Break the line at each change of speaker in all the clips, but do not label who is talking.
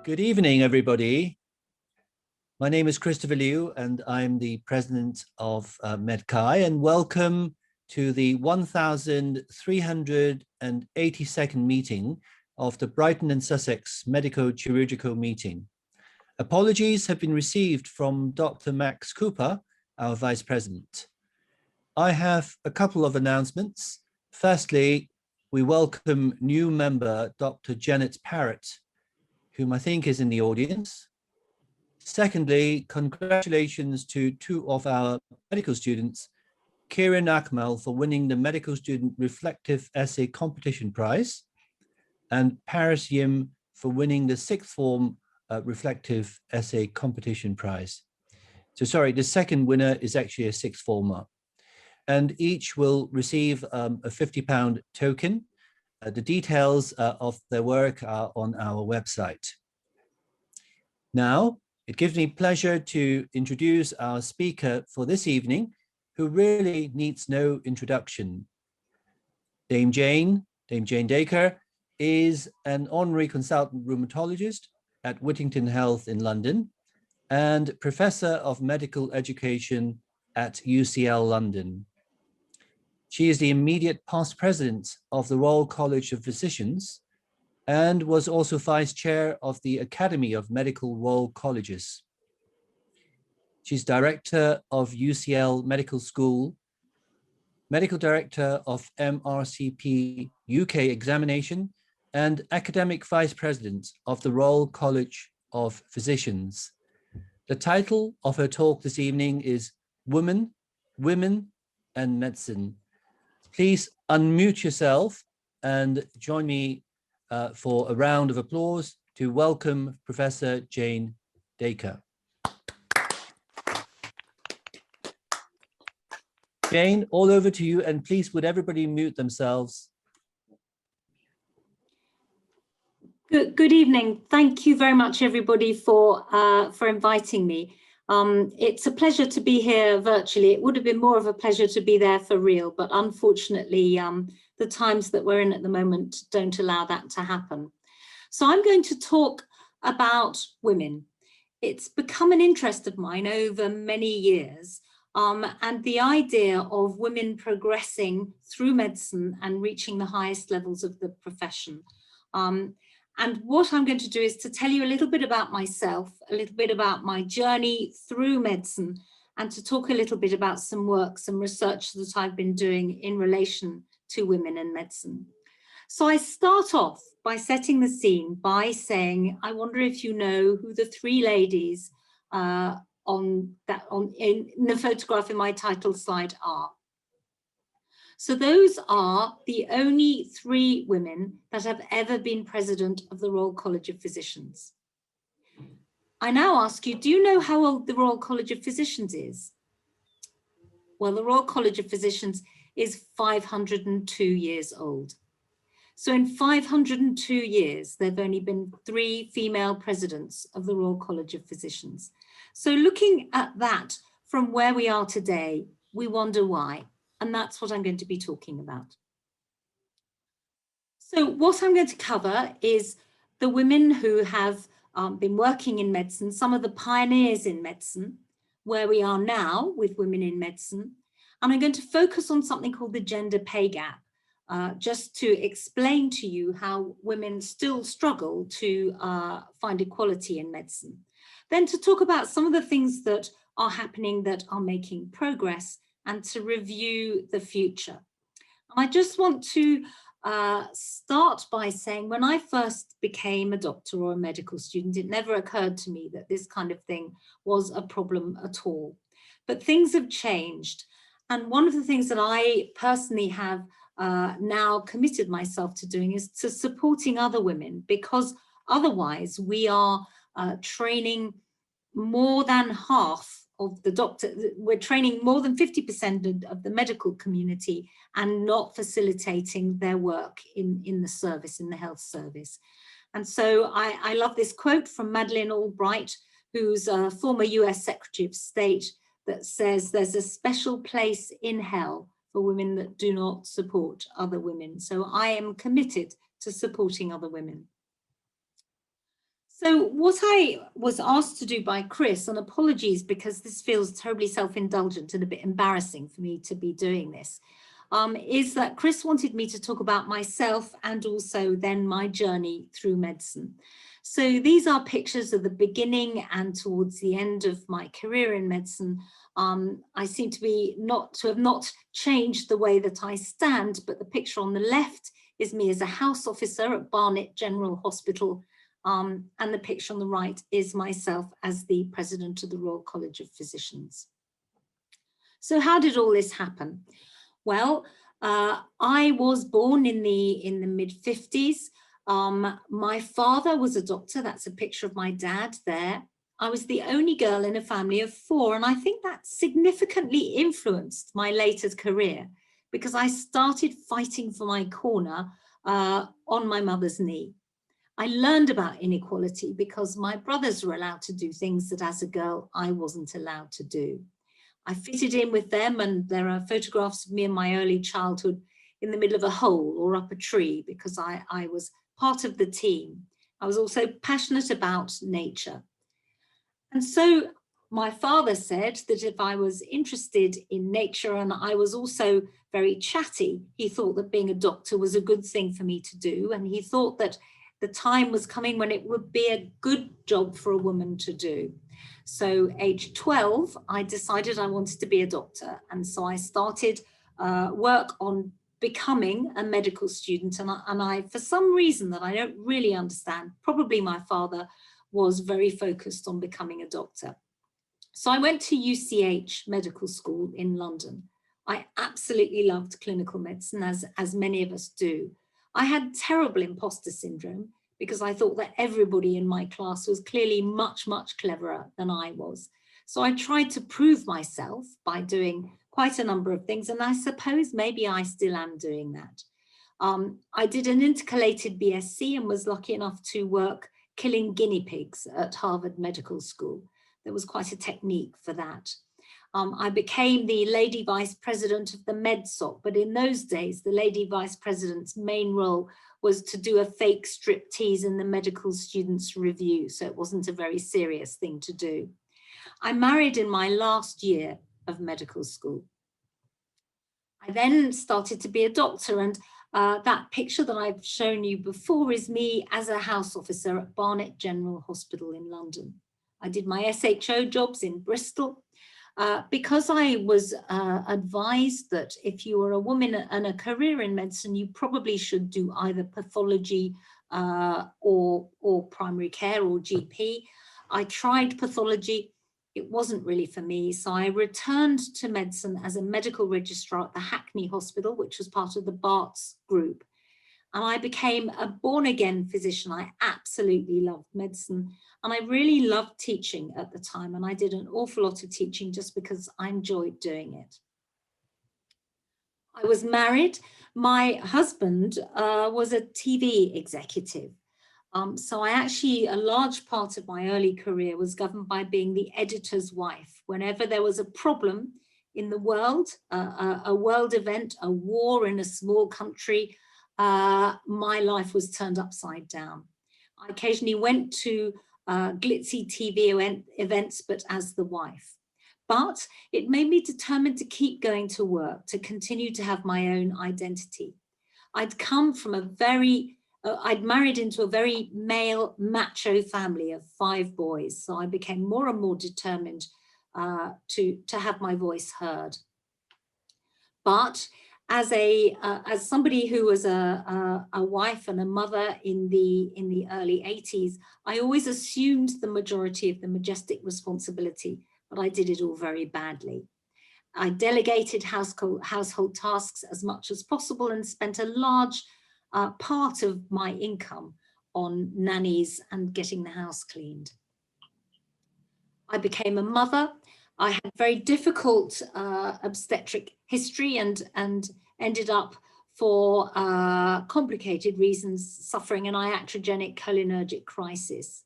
Good evening, everybody. My name is Christopher Liu, and I'm the president of MedChi, and welcome to the 1382nd meeting of the Brighton and Sussex Medico-Chirurgical Meeting. Apologies have been received from Dr. Max Cooper, our vice president. I have a couple of announcements. Firstly, we welcome new member, Dr. Janet Parrott, whom I think is in the audience. Secondly, congratulations to two of our medical students, Kieran Akmal for winning the Medical Student Reflective Essay Competition Prize, and Paris Yim for winning the sixth form Reflective Essay Competition Prize. So sorry, the second winner is actually a sixth former. And each will receive a £50 token. The details of their work are on our website. Now, it gives me pleasure to introduce our speaker for this evening, who really needs no introduction. Dame Jane Dacre is an honorary consultant rheumatologist at Whittington Health in London and professor of medical education at UCL London. She is the immediate past president of the Royal College of Physicians and was also vice chair of the Academy of Medical Royal Colleges. She's director of UCL Medical School, medical director of MRCP UK examination, and academic vice president of the Royal College of Physicians. The title of her talk this evening is Women, Women and Medicine. Please unmute yourself and join me for a round of applause to welcome Professor Jane Dacre. Jane, all over to you, and please would everybody mute themselves.
Good evening. Thank you very much, everybody, for inviting me. It's a pleasure to be here virtually. It would have been more of a pleasure to be there for real, but unfortunately, the times that we're in at the moment don't allow that to happen. So I'm going to talk about women. It's become an interest of mine over many years, and the idea of women progressing through medicine and reaching the highest levels of the profession. And what I'm going to do is to tell you a little bit about myself, a little bit about my journey through medicine, and to talk a little bit about some work, some research that I've been doing in relation to women in medicine. So I start off by setting the scene by saying, I wonder if you know who the three ladies in the photograph in my title slide are. So those are the only three women that have ever been president of the Royal College of Physicians. I now ask you, do you know how old the Royal College of Physicians is? Well, the Royal College of Physicians is 502 years old. So in 502 years, there have only been three female presidents of the Royal College of Physicians. So looking at that from where we are today, we wonder why. And that's what I'm going to be talking about. So what I'm going to cover is the women who have been working in medicine, some of the pioneers in medicine, where we are now with women in medicine. And I'm going to focus on something called the gender pay gap, just to explain to you how women still struggle to find equality in medicine. Then to talk about some of the things that are happening that are making progress, and to review the future. I just want to start by saying, when I first became a doctor or a medical student, it never occurred to me that this kind of thing was a problem at all. But things have changed. And one of the things that I personally have now committed myself to doing is to supporting other women, because otherwise we are training more than half of the doctor, we're training more than 50% of the medical community and not facilitating their work in the service, in the health service. And so I love this quote from Madeleine Albright, who's a former US Secretary of State, that says there's a special place in hell for women that do not support other women. So I am committed to supporting other women. So what I was asked to do by Chris, and apologies because this feels terribly self-indulgent and a bit embarrassing for me to be doing this, is that Chris wanted me to talk about myself and also then my journey through medicine. So these are pictures of the beginning and towards the end of my career in medicine. I seem to have not changed the way that I stand, but the picture on the left is me as a house officer at Barnet General Hospital. And the picture on the right is myself as the president of the Royal College of Physicians. So how did all this happen? Well, I was born in the mid-50s. My father was a doctor. That's a picture of my dad there. I was the only girl in a family of 4, and I think that significantly influenced my later career because I started fighting for my corner on my mother's knee. I learned about inequality because my brothers were allowed to do things that as a girl I wasn't allowed to do. I fitted in with them, and there are photographs of me in my early childhood in the middle of a hole or up a tree because I was part of the team. I was also passionate about nature. And so my father said that if I was interested in nature and I was also very chatty, he thought that being a doctor was a good thing for me to do. And he thought that the time was coming when it would be a good job for a woman to do. So age 12, I decided I wanted to be a doctor. And so I started work on becoming a medical student. And I, for some reason that I don't really understand, probably my father was very focused on becoming a doctor. So I went to UCH Medical School in London. I absolutely loved clinical medicine, as many of us do. I had terrible imposter syndrome because I thought that everybody in my class was clearly much, much cleverer than I was. So I tried to prove myself by doing quite a number of things, and I suppose maybe I still am doing that. I did an intercalated BSc and was lucky enough to work killing guinea pigs at Harvard Medical School. There was quite a technique for that. I became the lady vice president of the MedSoc, but in those days, the lady vice president's main role was to do a fake striptease in the medical students' review, so it wasn't a very serious thing to do. I married in my last year of medical school. I then started to be a doctor, and that picture that I've shown you before is me as a house officer at Barnet General Hospital in London. I did my SHO jobs in Bristol. Because I was advised that if you were a woman and a career in medicine, you probably should do either pathology or primary care or GP. I tried pathology. It wasn't really for me. So I returned to medicine as a medical registrar at the Hackney Hospital, which was part of the Barts group. And I became a born-again physician. I absolutely loved medicine. And I really loved teaching at the time. And I did an awful lot of teaching just because I enjoyed doing it. I was married. My husband was a TV executive. So a large part of my early career was governed by being the editor's wife. Whenever there was a problem in the world, a world event, a war in a small country, my life was turned upside down. I occasionally went to glitzy TV events, but as the wife. But it made me determined to keep going to work, to continue to have my own identity. I'd come from I'd married into a very male macho family of 5 boys. So I became more and more determined to have my voice heard. But as somebody who was a wife and a mother in the early 80s, I always assumed the majority of the majestic responsibility, but I did it all very badly. I delegated household tasks as much as possible and spent a large part of my income on nannies and getting the house cleaned. I became a mother. I had very difficult obstetric history and ended up, for complicated reasons, suffering an iatrogenic cholinergic crisis.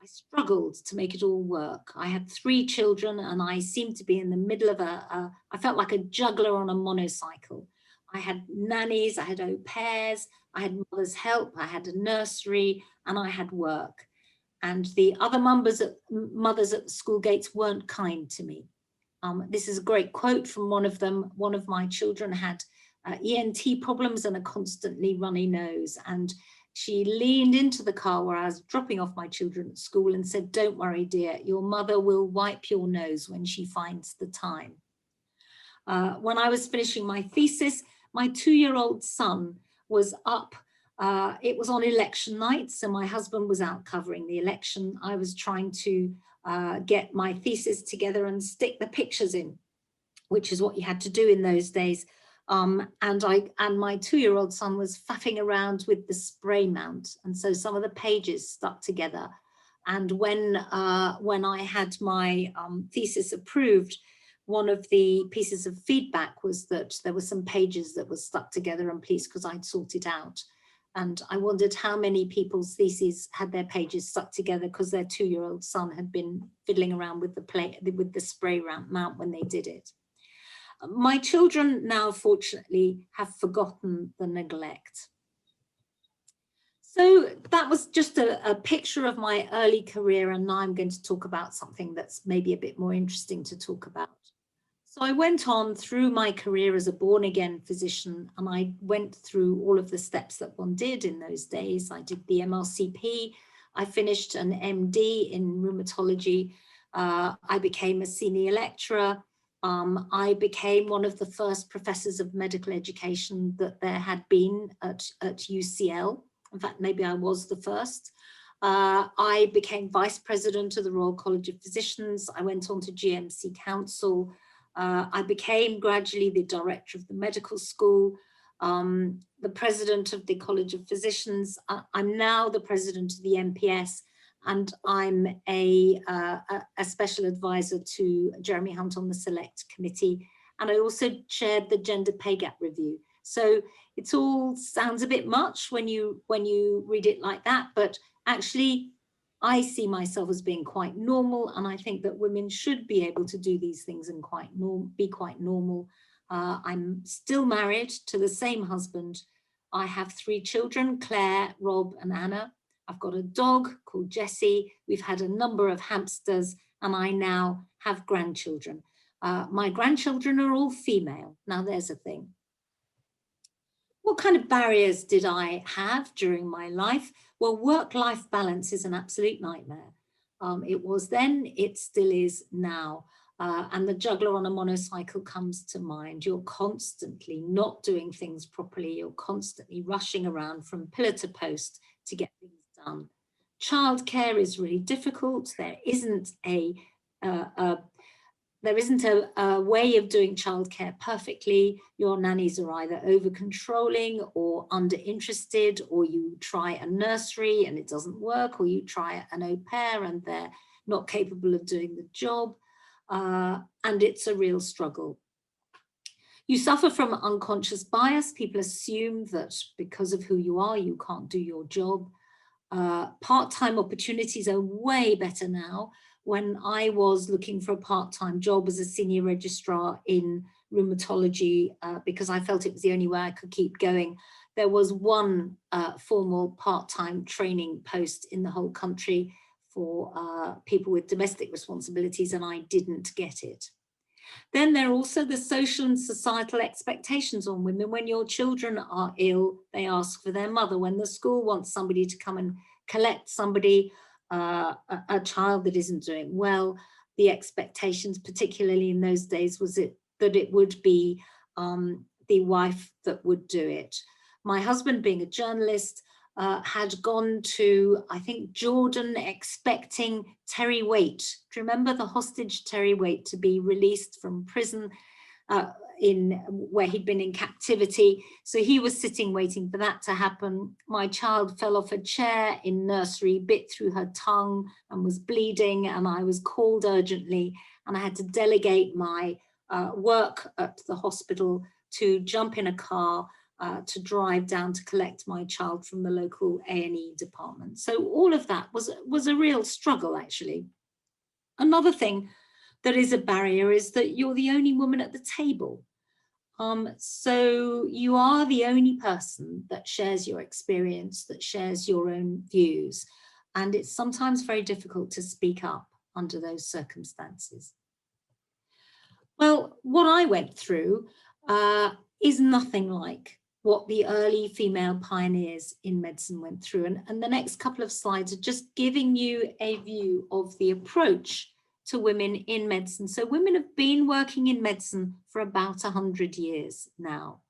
I struggled to make it all work. I had 3 children and I seemed to be in the middle of I felt like a juggler on a motorcycle. I had nannies, I had au pairs, I had mother's help, I had a nursery, and I had work. and the other mothers at the school gates weren't kind to me. This is a great quote from one of them. One of my children had ENT problems and a constantly runny nose, and she leaned into the car where I was dropping off my children at school and said, "Don't worry, dear, your mother will wipe your nose when she finds the time." When I was finishing my thesis, my 2-year-old son was up. It was on election night, so my husband was out covering the election. I was trying to get my thesis together and stick the pictures in, which is what you had to do in those days. And my 2-year-old son was faffing around with the spray mount, and so some of the pages stuck together. And when I had my thesis approved, one of the pieces of feedback was that there were some pages that were stuck together, and please, because I'd sorted out. And I wondered how many people's theses had their pages stuck together because their 2-year-old son had been fiddling around with the spray mount when they did it. My children now, fortunately, have forgotten the neglect. So that was just a picture of my early career, and now I'm going to talk about something that's maybe a bit more interesting to talk about. So I went on through my career as a born-again physician, and I went through all of the steps that one did in those days. I did the MRCP, I finished an MD in rheumatology, I became a senior lecturer, I became one of the first professors of medical education that there had been at UCL. In fact, maybe I was the first. I became vice president of the Royal College of Physicians. I went on to GMC Council. I became gradually the director of the medical school, the president of the College of Physicians. I'm now the president of the MPS, and I'm a special advisor to Jeremy Hunt on the Select Committee. And I also chaired the Gender Pay Gap Review. So it all sounds a bit much when you read it like that, but actually I see myself as being quite normal, and I think that women should be able to do these things and be quite normal. I'm still married to the same husband. I have 3 children, Claire, Rob, and Anna. I've got a dog called Jessie. We've had a number of hamsters, and I now have grandchildren. My grandchildren are all female. Now there's a thing. What kind of barriers did I have during my life? Well, work-life balance is an absolute nightmare. It was then, it still is now. And the juggler on a motorcycle comes to mind. You're constantly not doing things properly. You're constantly rushing around from pillar to post to get things done. Childcare is really difficult. There isn't a way of doing childcare perfectly. Your nannies are either over-controlling or under-interested, or you try a nursery and it doesn't work, or you try an au pair and they're not capable of doing the job. And it's a real struggle. You suffer from unconscious bias. People assume that because of who you are, you can't do your job. Part-time opportunities are way better now. When I was looking for a part-time job as a senior registrar in rheumatology, because I felt it was the only way I could keep going, there was one formal part-time training post in the whole country for people with domestic responsibilities, and I didn't get it. Then there are also the social and societal expectations on women. When your children are ill, they ask for their mother. When the school wants somebody to come and collect somebody, a child that isn't doing well, the expectations, particularly in those days, was that it would be the wife that would do it. My husband, being a journalist, had gone to, I think, Jordan, expecting Terry Waite. Do you remember the hostage Terry Waite to be released from prison where he'd been in captivity? So he was sitting waiting for that to happen. My child fell off a chair in nursery, bit through her tongue and was bleeding, and I was called urgently, and I had to delegate my work at the hospital to jump in a car to drive down to collect my child from the local A&E department. So all of that was a real struggle, actually. Another thing that is a barrier is that you're the only woman at the table. So you are the only person that shares your experience, that shares your own views. and it's sometimes very difficult to speak up under those circumstances. Well, what I went through is nothing like what the early female pioneers in medicine went through. And the next couple of slides are just giving you a view of the approach to women in medicine. So women have been working in medicine for about 100 years now.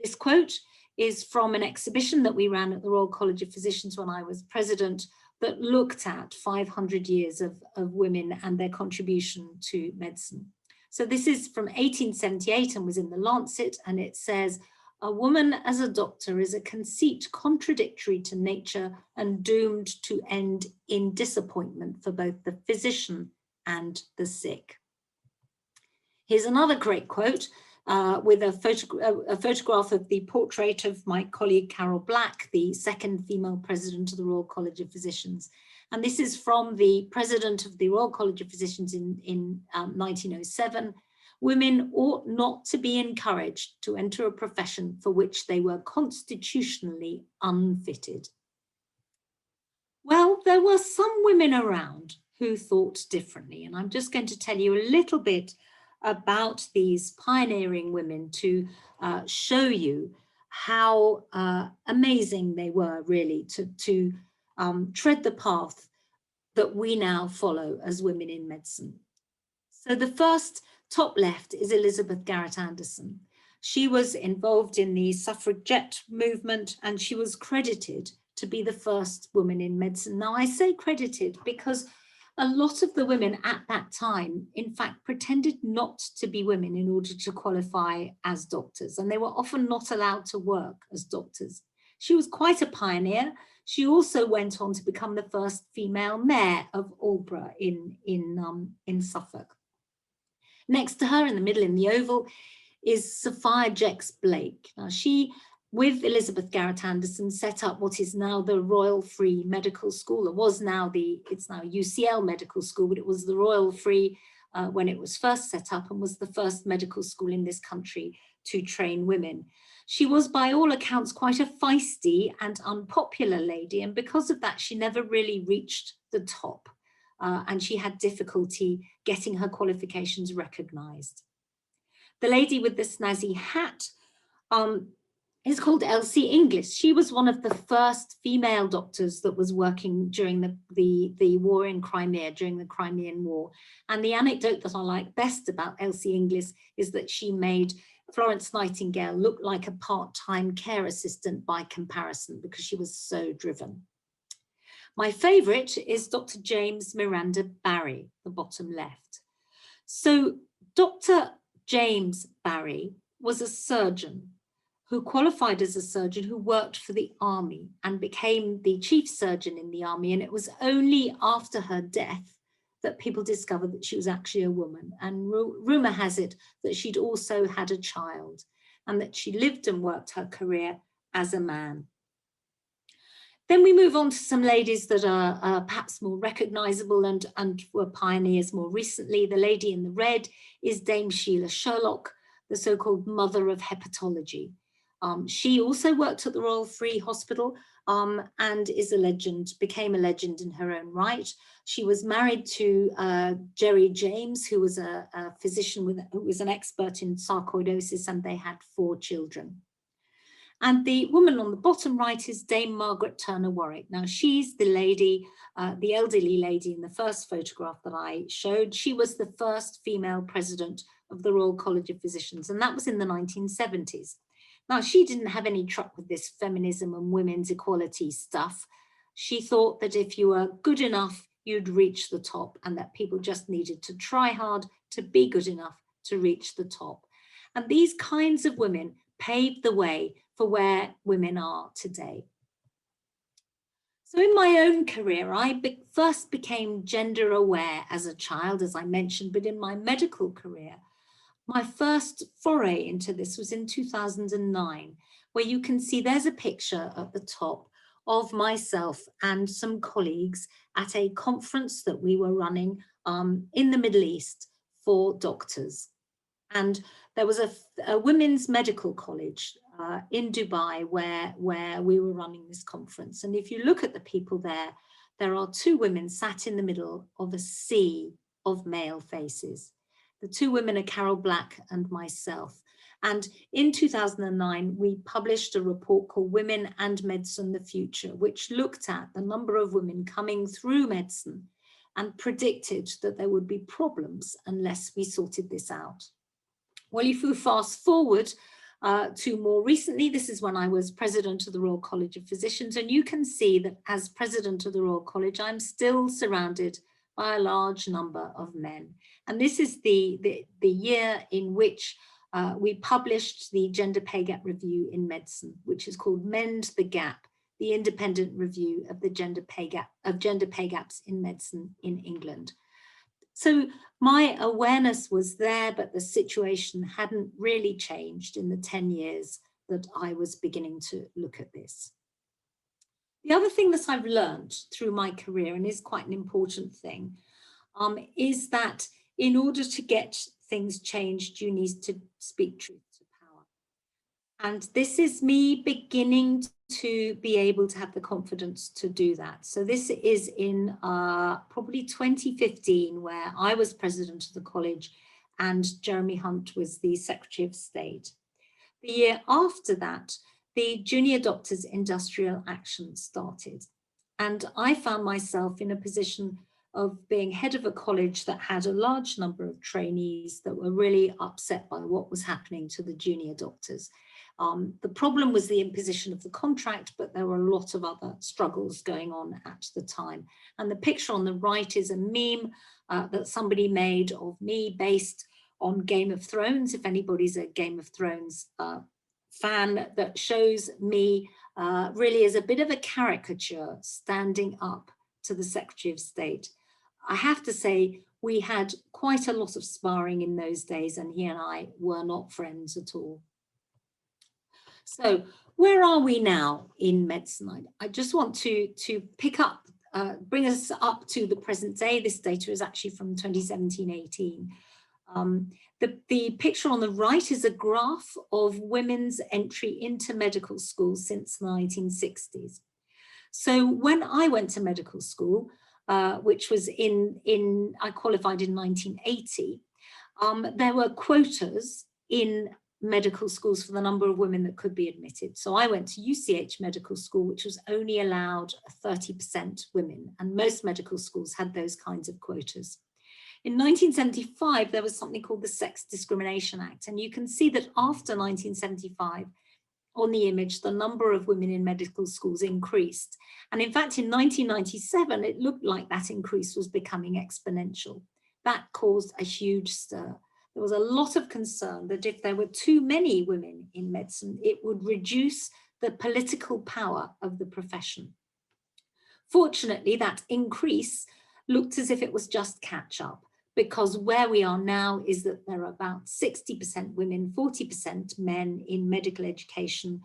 This quote is from an exhibition that we ran at the Royal College of Physicians when I was president, that looked at 500 years of women and their contribution to medicine. So this is from 1878 and was in the Lancet, and it says, "A woman as a doctor is a conceit contradictory to nature and doomed to end in disappointment for both the physician and the sick." Here's another great quote with a photograph of the portrait of my colleague Carol Black, the second female president of the Royal College of Physicians. And this is from the president of the Royal College of Physicians in 1907. "Women ought not to be encouraged to enter a profession for which they were constitutionally unfitted." Well, there were some women around who thought differently, and I'm just going to tell you a little bit about these pioneering women to show you how amazing they were, really, to tread the path that we now follow as women in medicine. So the first, top left, is Elizabeth Garrett Anderson. She was involved in the suffragette movement, and she was credited to be the first woman in medicine. Now, I say credited because a lot of the women at that time, in fact, pretended not to be women in order to qualify as doctors, and they were often not allowed to work as doctors. She was quite a pioneer. She also went on to become the first female mayor of Aldborough in Suffolk. Next to her, in the middle, in the oval, is Sophia Jex-Blake. Now, she, with Elizabeth Garrett Anderson, set up what is now the Royal Free Medical School. It's now UCL Medical School, but it was the Royal Free when it was first set up, and was the first medical school in this country to train women. She was, by all accounts, quite a feisty and unpopular lady, and because of that, she never really reached the top, and she had difficulty getting her qualifications recognised. The lady with the snazzy hat is called Elsie Inglis. She was one of the first female doctors that was working during the war in Crimea, during the Crimean War. And the anecdote that I like best about Elsie Inglis is that she made Florence Nightingale look like a part-time care assistant by comparison, because she was so driven. My favourite is Dr. James Miranda Barry, the bottom left. So Dr. James Barry was a surgeon who qualified as a surgeon, who worked for the army and became the chief surgeon in the army. And it was only after her death that people discovered that she was actually a woman. And rumour has it that she'd also had a child, and that she lived and worked her career as a man. Then we move on to some ladies that are perhaps more recognisable and were pioneers more recently. The lady in the red is Dame Sheila Sherlock, the so-called mother of hepatology. She also worked at the Royal Free Hospital and is a legend, became a legend in her own right. She was married to Jerry James, who was a physician who was an expert in sarcoidosis, and they had 4 children. And the woman on the bottom right is Dame Margaret Turner Warwick. Now, she's the lady, the elderly lady in the first photograph that I showed. She was the first female president of the Royal College of Physicians, and that was in the 1970s. Now, she didn't have any truck with this feminism and women's equality stuff. She thought that if you were good enough, you'd reach the top, and that people just needed to try hard to be good enough to reach the top. And these kinds of women paved the way for where women are today. So in my own career, I first became gender aware as a child, as I mentioned, but in my medical career, my first foray into this was in 2009, where you can see there's a picture at the top of myself and some colleagues at a conference that we were running in the Middle East for doctors. And there was a women's medical college in Dubai where we were running this conference. And if you look at the people there, there are two women sat in the middle of a sea of male faces. The two women are Carol Black and myself. And in 2009, we published a report called Women and Medicine, the Future, which looked at the number of women coming through medicine and predicted that there would be problems unless we sorted this out. Well, if we fast forward to more recently, this is when I was president of the Royal College of Physicians, and you can see that as president of the Royal College, I'm still surrounded by a large number of men. And this is the year in which we published the Gender Pay Gap Review in Medicine, which is called Mend the Gap, the independent review of the gender pay gaps in medicine in England. So my awareness was there, but the situation hadn't really changed in the 10 years that I was beginning to look at this. The other thing that I've learned through my career, and is quite an important thing, is that in order to get things changed, you need to speak truth to power. And this is me beginning to be able to have the confidence to do that. So this is in probably 2015, where I was president of the college and Jeremy Hunt was the Secretary of State. The year after that, the Junior Doctors Industrial Action started. And I found myself in a position of being head of a college that had a large number of trainees that were really upset by what was happening to the junior doctors. The problem was the imposition of the contract, but there were a lot of other struggles going on at the time. And the picture on the right is a meme that somebody made of me based on Game of Thrones, if anybody's a Game of Thrones fan, that shows me really as a bit of a caricature standing up to the Secretary of State. I have to say, we had quite a lot of sparring in those days, and he and I were not friends at all. So where are we now in medicine? I just want to pick up, bring us up to the present day. This data is actually from 2017-18. The picture on the right is a graph of women's entry into medical school since the 1960s. So when I went to medical school, which was I qualified in 1980, there were quotas in medical schools for the number of women that could be admitted. So I went to UCH Medical School, which was only allowed 30% women, and most medical schools had those kinds of quotas. In 1975, there was something called the Sex Discrimination Act, and you can see that after 1975, on the image, the number of women in medical schools increased. And in fact, in 1997, it looked like that increase was becoming exponential. That caused a huge stir. There was a lot of concern that if there were too many women in medicine, it would reduce the political power of the profession. Fortunately, that increase looked as if it was just catch up, because where we are now is that there are about 60% women, 40% men in medical education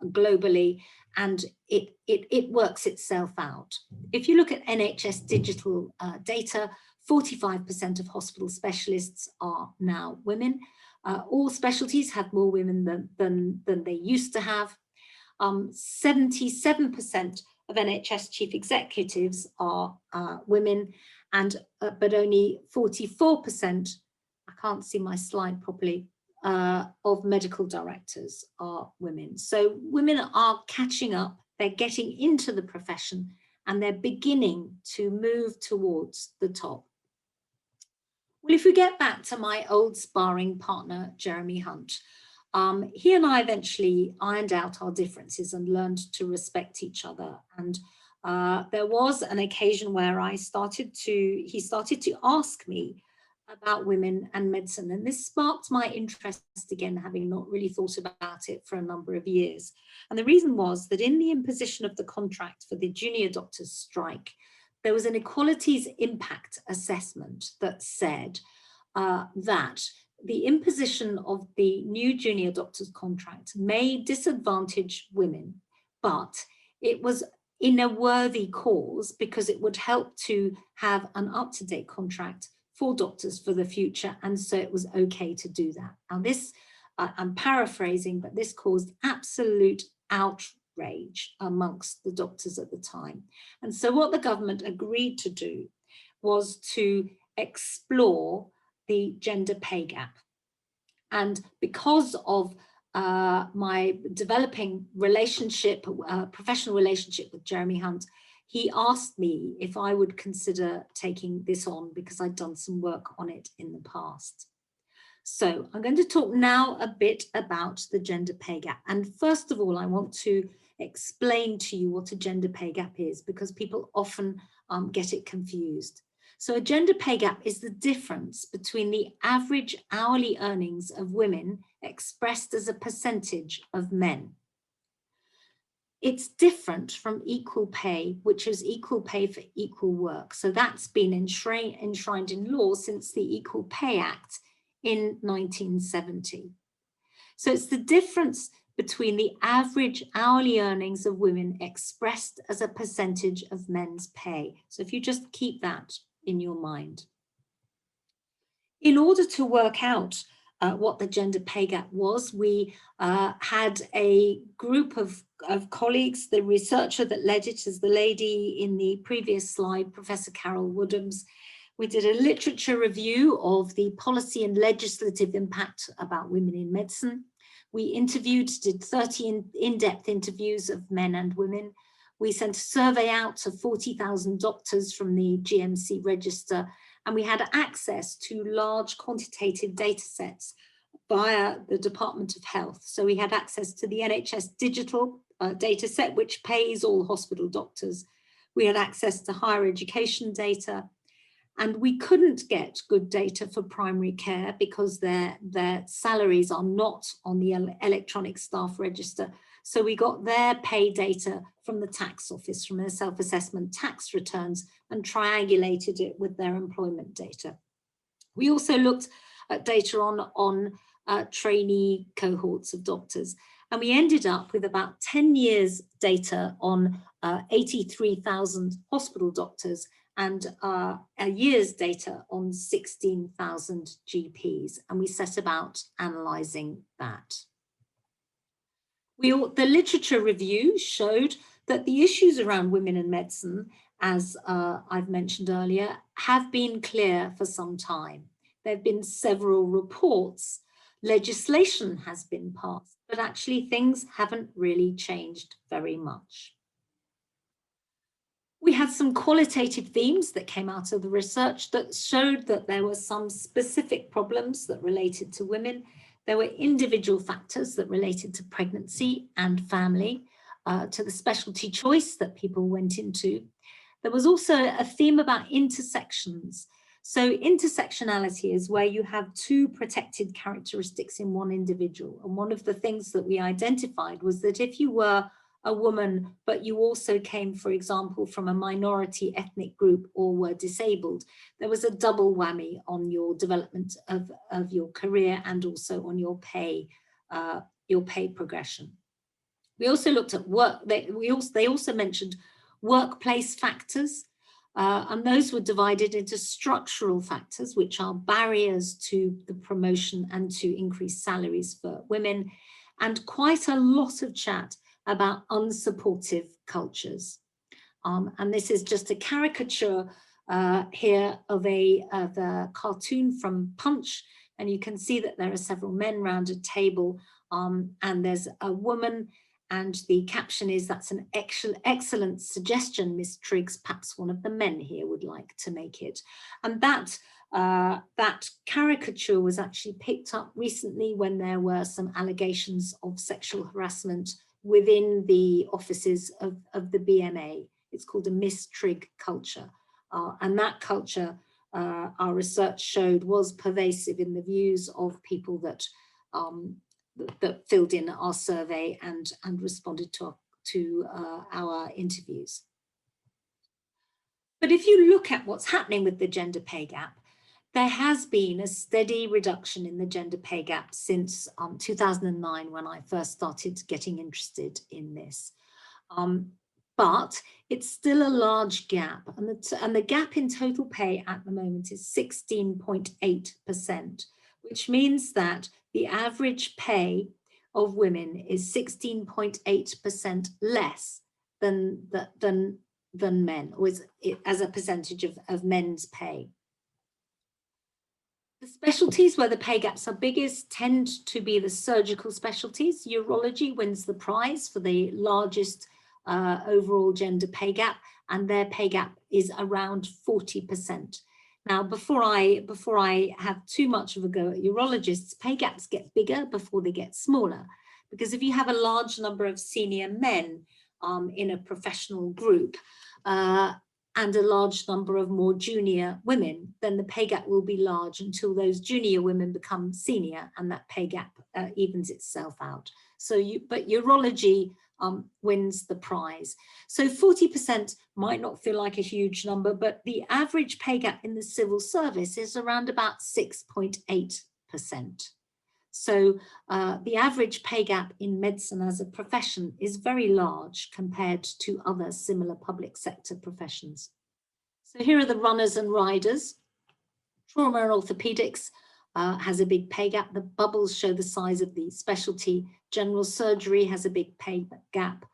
globally, and it works itself out. If you look at NHS digital data, 45% of hospital specialists are now women. All specialties have more women than they used to have. 77% of NHS chief executives are women, and but only 44%, I can't see my slide properly, of medical directors are women. So women are catching up, they're getting into the profession, and they're beginning to move towards the top. Well, if we get back to my old sparring partner, Jeremy Hunt, he and I eventually ironed out our differences and learned to respect each other. And there was an occasion where he started to ask me about women and medicine. And this sparked my interest again, having not really thought about it for a number of years. And the reason was that in the imposition of the contract for the junior doctors' strike, there was an equalities impact assessment that said that the imposition of the new junior doctors contract may disadvantage women, but it was in a worthy cause because it would help to have an up-to-date contract for doctors for the future, and so it was okay to do that. Now this, I'm paraphrasing, but this caused absolute outrage outrage amongst the doctors at the time. And so what the government agreed to do was to explore the gender pay gap. And because of my developing relationship, professional relationship with Jeremy Hunt, he asked me if I would consider taking this on because I'd done some work on it in the past. So I'm going to talk now a bit about the gender pay gap. And first of all, I want to explain to you what a gender pay gap is, because people often get it confused. So a gender pay gap is the difference between the average hourly earnings of women expressed as a percentage of men. It's different from equal pay, which is equal pay for equal work. So that's been enshrined in law since the Equal Pay Act in 1970. So it's the difference between the average hourly earnings of women expressed as a percentage of men's pay. So if you just keep that in your mind. In order to work out what the gender pay gap was, we had a group of colleagues. The researcher that led it is the lady in the previous slide, Professor Carol Woodhams. We did a literature review of the policy and legislative impact about women in medicine. We did 30 in-depth interviews of men and women. We sent a survey out to 40,000 doctors from the GMC register, and we had access to large quantitative data sets via the Department of Health. So we had access to the NHS digital data set, which pays all hospital doctors. We had access to higher education data, and we couldn't get good data for primary care because their salaries are not on the electronic staff register. So we got their pay data from the tax office, from their self-assessment tax returns, and triangulated it with their employment data. We also looked at data on trainee cohorts of doctors, and we ended up with about 10 years data on 83,000 hospital doctors and a year's data on 16,000 GPs, and we set about analysing that. The literature review showed that the issues around women in medicine, as I've mentioned earlier, have been clear for some time. There have been several reports, legislation has been passed, but actually things haven't really changed very much. We had some qualitative themes that came out of the research that showed that there were some specific problems that related to women. There were individual factors that related to pregnancy and family, to the specialty choice that people went into. There was also a theme about intersections. So intersectionality is where you have two protected characteristics in one individual. And one of the things that we identified was that if you were a woman, but you also came, for example, from a minority ethnic group or were disabled, there was a double whammy on your development of your career and also on your pay progression. We also looked at work. They also mentioned workplace factors, and those were divided into structural factors, which are barriers to the promotion and to increased salaries for women, and quite a lot of chat about unsupportive cultures. And this is just a caricature here of a cartoon from Punch, and you can see that there are several men around a table, and there's a woman, and the caption is, "That's an excellent suggestion, Miss Triggs. Perhaps one of the men here would like to make it." And that caricature was actually picked up recently when there were some allegations of sexual harassment within the offices of the BMA. It's called a Miss Trigg culture. And that culture, our research showed, was pervasive in the views of people that filled in our survey and responded to our interviews. But if you look at what's happening with the gender pay gap, there has been a steady reduction in the gender pay gap since 2009, when I first started getting interested in this. But it's still a large gap, and the gap in total pay at the moment is 16.8%, which means that the average pay of women is 16.8% less than men, or is as a percentage of men's pay. The specialties where the pay gaps are biggest tend to be the surgical specialties. Urology wins the prize for the largest overall gender pay gap, and their pay gap is around 40%. Now, before I have too much of a go at urologists, pay gaps get bigger before they get smaller, because if you have a large number of senior men in a professional group, and a large number of more junior women, then the pay gap will be large until those junior women become senior, and that pay gap evens itself out. But urology wins the prize. So 40% might not feel like a huge number, but the average pay gap in the civil service is around about 6.8%. So the average pay gap in medicine as a profession is very large compared to other similar public sector professions. So here are the runners and riders. Trauma and orthopedics has a big pay gap. The bubbles show the size of the specialty. General surgery has a big pay gap.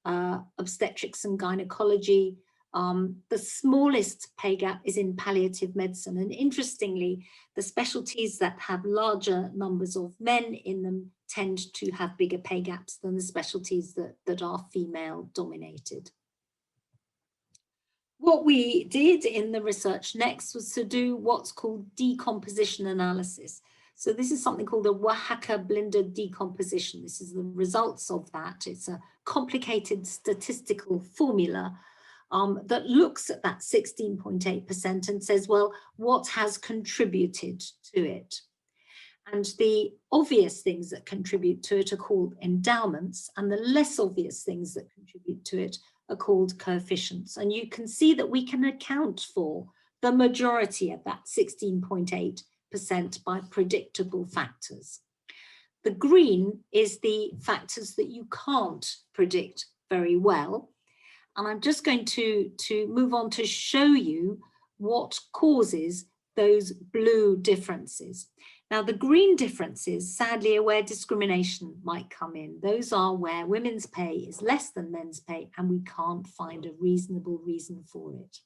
Obstetrics and gynecology. The smallest pay gap is in palliative medicine. And interestingly, the specialties that have larger numbers of men in them tend to have bigger pay gaps than the specialties that are female dominated. What we did in the research next was to do what's called decomposition analysis. So this is something called the Oaxaca-Blinder decomposition. This is the results of that. It's a complicated statistical formula that looks at that 16.8% and says, well, what has contributed to it? And the obvious things that contribute to it are called endowments, and the less obvious things that contribute to it are called coefficients. And you can see that we can account for the majority of that 16.8% by predictable factors. The green is the factors that you can't predict very well. And I'm just going to move on to show you what causes those blue differences. Now, the green differences, sadly, are where discrimination might come in. Those are where women's pay is less than men's pay, and we can't find a reasonable reason for it.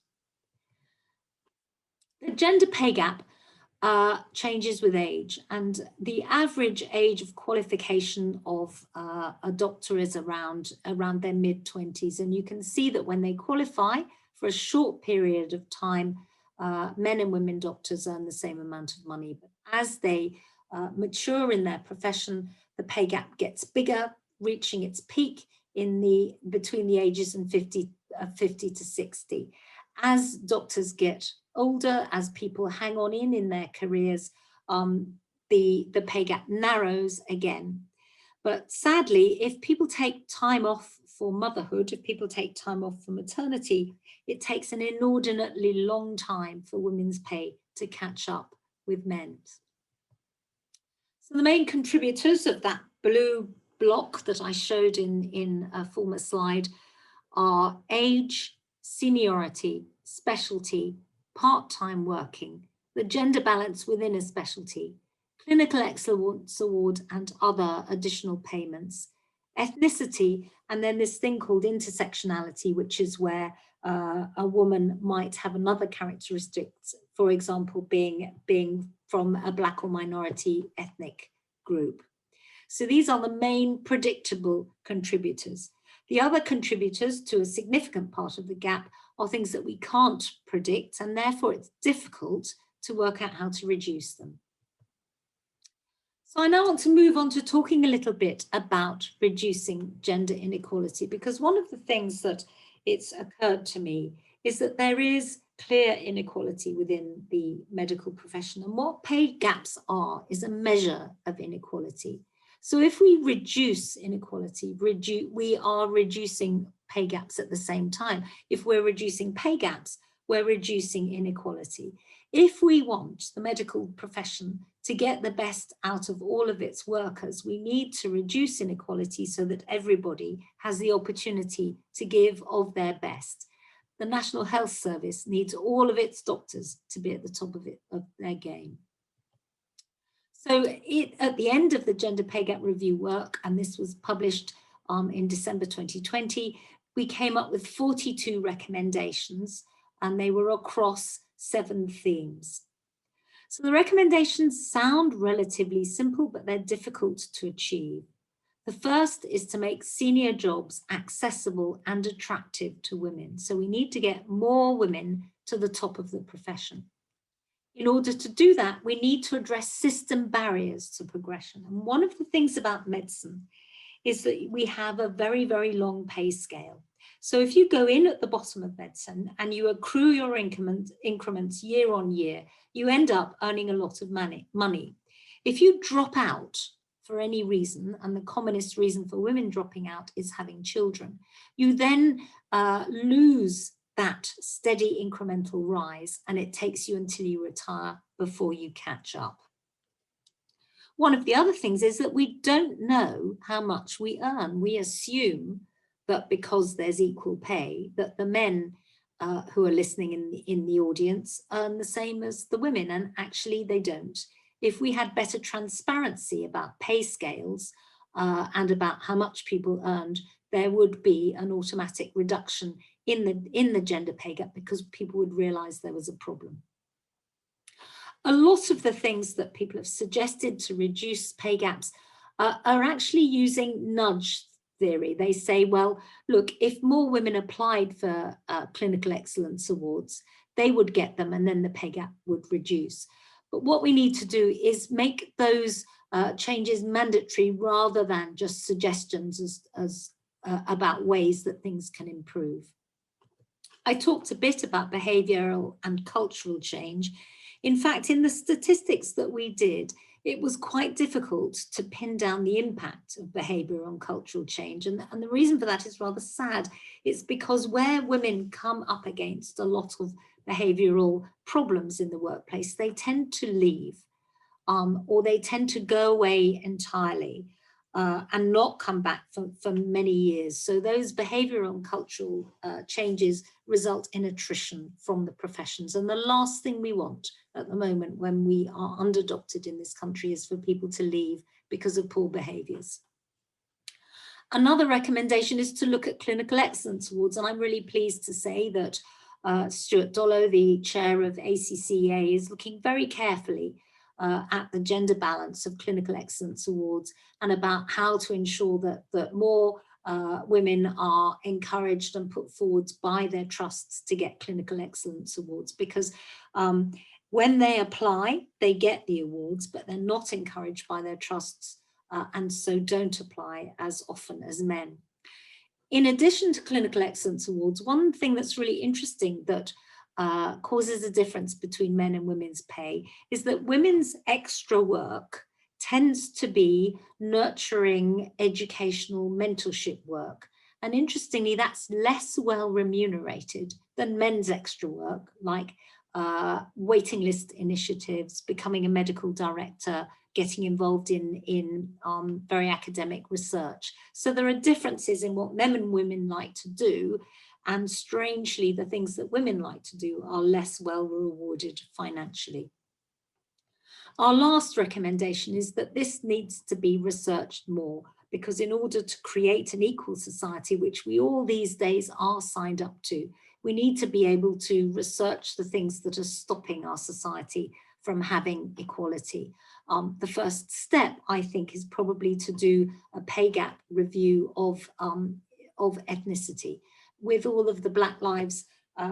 The gender pay gap changes with age, and the average age of qualification of a doctor is around their mid-20s. And you can see that when they qualify for a short period of time, men and women doctors earn the same amount of money. But as they mature in their profession, the pay gap gets bigger, reaching its peak between the ages of 50 to 60. As doctors get older, as people hang on in their careers, the pay gap narrows again. But sadly, if people take time off for motherhood, if people take time off for maternity, it takes an inordinately long time for women's pay to catch up with men's. So the main contributors of that blue block that I showed in a former slide are age, seniority, specialty, part-time working, the gender balance within a specialty, clinical excellence award and other additional payments, ethnicity, and then this thing called intersectionality, which is where a woman might have another characteristic, for example, being from a Black or minority ethnic group. So these are the main predictable contributors. The other contributors to a significant part of the gap are things that we can't predict, and therefore it's difficult to work out how to reduce them. So I now want to move on to talking a little bit about reducing gender inequality, because one of the things that it's occurred to me is that there is clear inequality within the medical profession, and what pay gaps are is a measure of inequality. So if we reduce inequality, we are reducing pay gaps at the same time. If we're reducing pay gaps, we're reducing inequality. If we want the medical profession to get the best out of all of its workers, we need to reduce inequality so that everybody has the opportunity to give of their best. The National Health Service needs all of its doctors to be at the top of their game. So at the end of the gender pay gap review work, and this was published in December 2020, we came up with 42 recommendations, and they were across 7 themes. So the recommendations sound relatively simple, but they're difficult to achieve. The first is to make senior jobs accessible and attractive to women. So we need to get more women to the top of the profession. In order to do that, we need to address system barriers to progression. And one of the things about medicine is that we have a very, very long pay scale. So if you go in at the bottom of medicine and you accrue your increments year on year, you end up earning a lot of money. If you drop out for any reason, and the commonest reason for women dropping out is having children, you then lose that steady incremental rise, and it takes you until you retire before you catch up. One of the other things is that we don't know how much we earn. We assume that because there's equal pay, that the men who are listening in the audience earn the same as the women, and actually they don't. If we had better transparency about pay scales and about how much people earned, there would be an automatic reduction in the gender pay gap, because people would realize there was a problem. A lot of the things that people have suggested to reduce pay gaps are actually using nudge theory. They say, well, look, if more women applied for clinical excellence awards, they would get them, and then the pay gap would reduce. But what we need to do is make those changes mandatory rather than just suggestions about ways that things can improve. I talked a bit about behavioural and cultural change. In fact, in the statistics that we did, it was quite difficult to pin down the impact of behavioural and cultural change. And the reason for that is rather sad. It's because where women come up against a lot of behavioural problems in the workplace, they tend to leave or they tend to go away entirely. And not come back for many years. So those behavioural and cultural changes result in attrition from the professions. And the last thing we want at the moment when we are underdoctored in this country is for people to leave because of poor behaviours. Another recommendation is to look at clinical excellence awards. And I'm really pleased to say that Stuart Dollo, the chair of ACCA, is looking very carefully at the gender balance of clinical excellence awards and about how to ensure that more women are encouraged and put forward by their trusts to get clinical excellence awards, because when they apply, they get the awards, but they're not encouraged by their trusts and so don't apply as often as men. In addition to clinical excellence awards, one thing that's really interesting that causes a difference between men and women's pay is that women's extra work tends to be nurturing educational mentorship work. And interestingly, that's less well remunerated than men's extra work, like waiting list initiatives, becoming a medical director, getting involved in very academic research. So there are differences in what men and women like to do. And strangely, the things that women like to do are less well rewarded financially. Our last recommendation is that this needs to be researched more, because in order to create an equal society, which we all these days are signed up to, we need to be able to research the things that are stopping our society from having equality. The first step, I think, is probably to do a pay gap review of ethnicity, with all of the Black Lives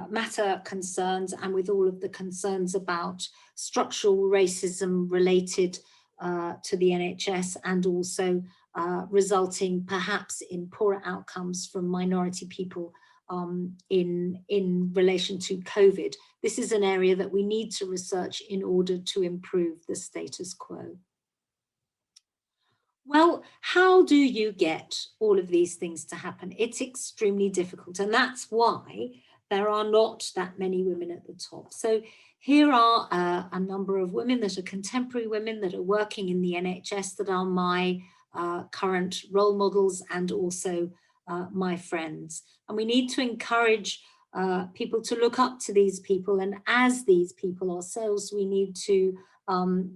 Matter concerns and with all of the concerns about structural racism related to the NHS, and also resulting perhaps in poorer outcomes from minority people in relation to COVID. This is an area that we need to research in order to improve the status quo. Well, how do you get all of these things to happen? It's extremely difficult, and that's why there are not that many women at the top. So here are a number of women that are contemporary women that are working in the NHS that are my current role models and also my friends. And we need to encourage people to look up to these people, and as these people ourselves, we need to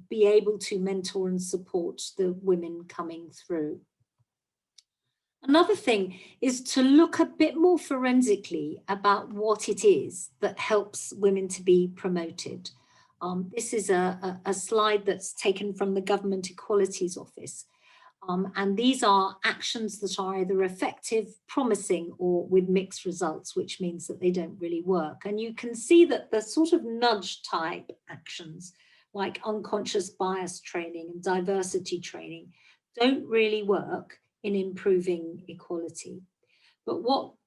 be able to mentor and support the women coming through. Another thing is to look a bit more forensically about what it is that helps women to be promoted. This is a slide that's taken from the Government Equalities Office. And these are actions that are either effective, promising, or with mixed results, which means that they don't really work. And you can see that the sort of nudge type actions, like unconscious bias training and diversity training, don't really work in improving equality. But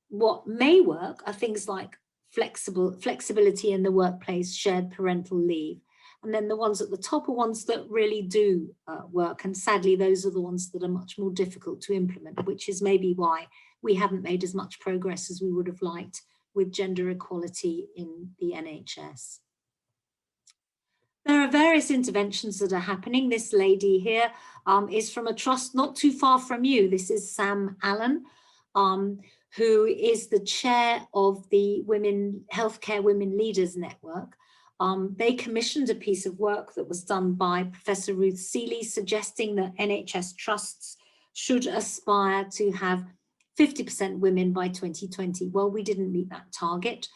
what may work are things like flexibility in the workplace, shared parental leave. And then the ones at the top are ones that really do work. And sadly, those are the ones that are much more difficult to implement, which is maybe why we haven't made as much progress as we would have liked with gender equality in the NHS. There are various interventions that are happening. This lady here is from a trust not too far from you. This is Sam Allen, who is the chair of the Healthcare Women Leaders Network. They commissioned a piece of work that was done by Professor Ruth Seeley, suggesting that NHS trusts should aspire to have 50% women by 2020. Well, we didn't meet that target.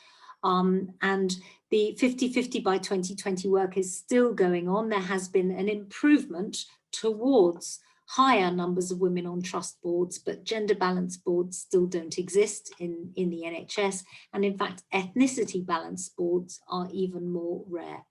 And the 50-50 by 2020 work is still going on. There has been an improvement towards higher numbers of women on trust boards, but gender balanced boards still don't exist in the NHS. And in fact, ethnicity balanced boards are even more rare.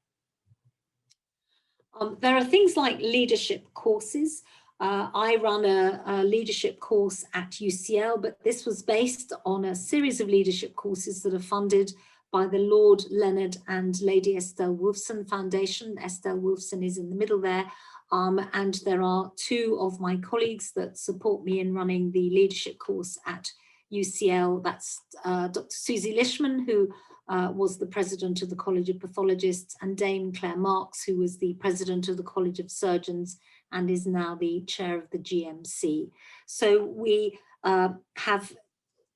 There are things like leadership courses. I run a leadership course at UCL, but this was based on a series of leadership courses that are funded by the Lord Leonard and Lady Estelle Wolfson Foundation. Estelle Wolfson is in the middle there. And there are two of my colleagues that support me in running the leadership course at UCL. That's Dr. Susie Lishman, who was the president of the College of Pathologists, and Dame Claire Marks, who was the president of the College of Surgeons and is now the chair of the GMC. So we have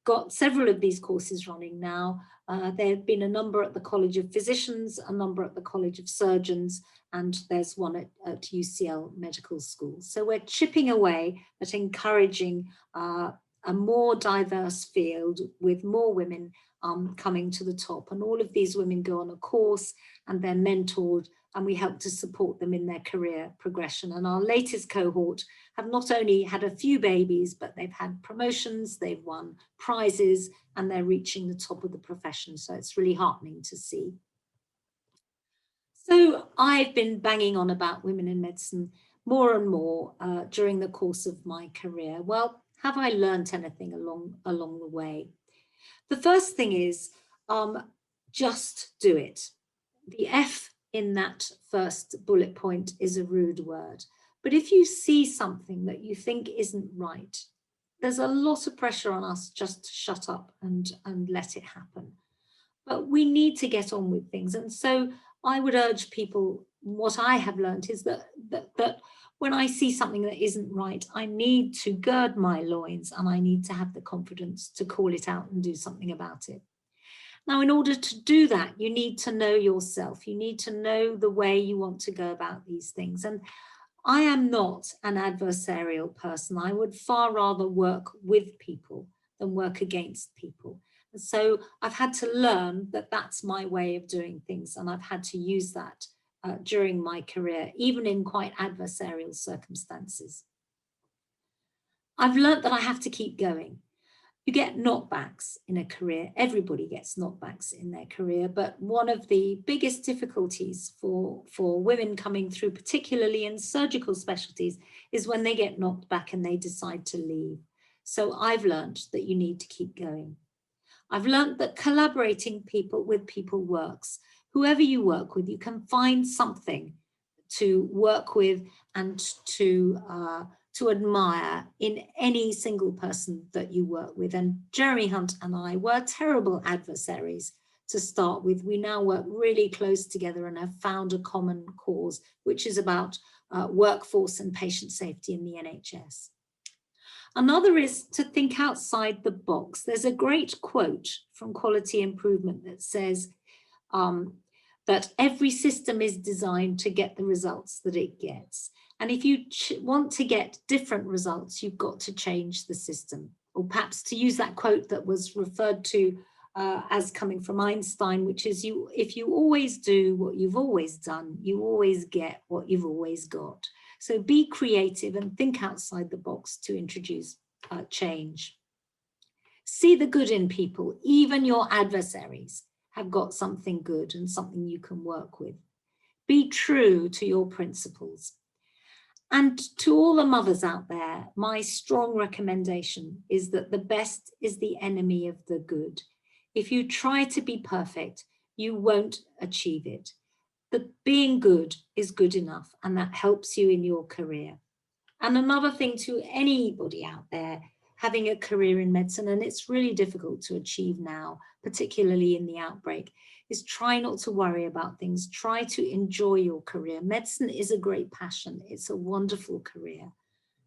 got several of these courses running now. There have been a number at the College of Physicians, a number at the College of Surgeons, and there's one at UCL Medical School. So we're chipping away at encouraging a more diverse field with more women coming to the top. And all of these women go on a course and they're mentored, and we help to support them in their career progression. And our latest cohort have not only had a few babies, but they've had promotions, they've won prizes, and they're reaching the top of the profession. So it's really heartening to see. So I've been banging on about women in medicine more and more during the course of my career. Well, have I learned anything along the way? The first thing is just do it. The F in that first bullet point is a rude word. But if you see something that you think isn't right, there's a lot of pressure on us just to shut up and let it happen. But we need to get on with things. And so I would urge people, what I have learned is that when I see something that isn't right, I need to gird my loins and I need to have the confidence to call it out and do something about it. Now, in order to do that, you need to know yourself. You need to know the way you want to go about these things. And I am not an adversarial person. I would far rather work with people than work against people. And so I've had to learn that that's my way of doing things. And I've had to use that during my career, even in quite adversarial circumstances. I've learned that I have to keep going. You get knockbacks in a career. Everybody gets knockbacks in their career. But one of the biggest difficulties for women coming through, particularly in surgical specialties, is when they get knocked back and they decide to leave. So I've learned that you need to keep going. I've learned that collaborating with people works. Whoever you work with, you can find something to work with and to admire in any single person that you work with. And Jeremy Hunt and I were terrible adversaries to start with. We now work really close together and have found a common cause, which is about workforce and patient safety in the NHS. Another is to think outside the box. There's a great quote from Quality Improvement that says, that every system is designed to get the results that it gets. And if you want to get different results, you've got to change the system. Or perhaps to use that quote that was referred to as coming from Einstein, which is, if you always do what you've always done, you always get what you've always got. So be creative and think outside the box to introduce change. See the good in people. Even your adversaries have got something good and something you can work with. Be true to your principles. And to all the mothers out there, my strong recommendation is that the best is the enemy of the good. If you try to be perfect, you won't achieve it. But being good is good enough, and that helps you in your career. And another thing to anybody out there having a career in medicine, and it's really difficult to achieve now, particularly in the outbreak, is try not to worry about things. Try to enjoy your career. Medicine is a great passion. It's a wonderful career.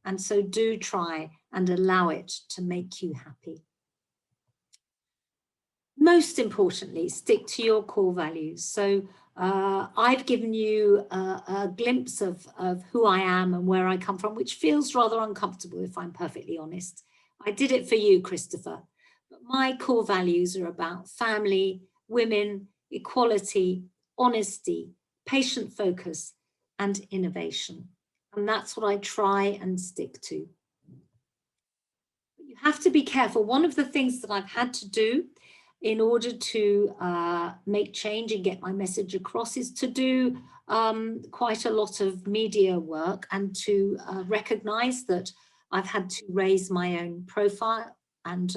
And so do try and allow it to make you happy. Most importantly, stick to your core values. So I've given you a glimpse of who I am and where I come from, which feels rather uncomfortable, if I'm perfectly honest. I did it for you, Christopher. But my core values are about family, women, equality, honesty, patient focus, and innovation. And that's what I try and stick to. But you have to be careful. One of the things that I've had to do in order to make change and get my message across is to do quite a lot of media work and to recognize that I've had to raise my own profile. And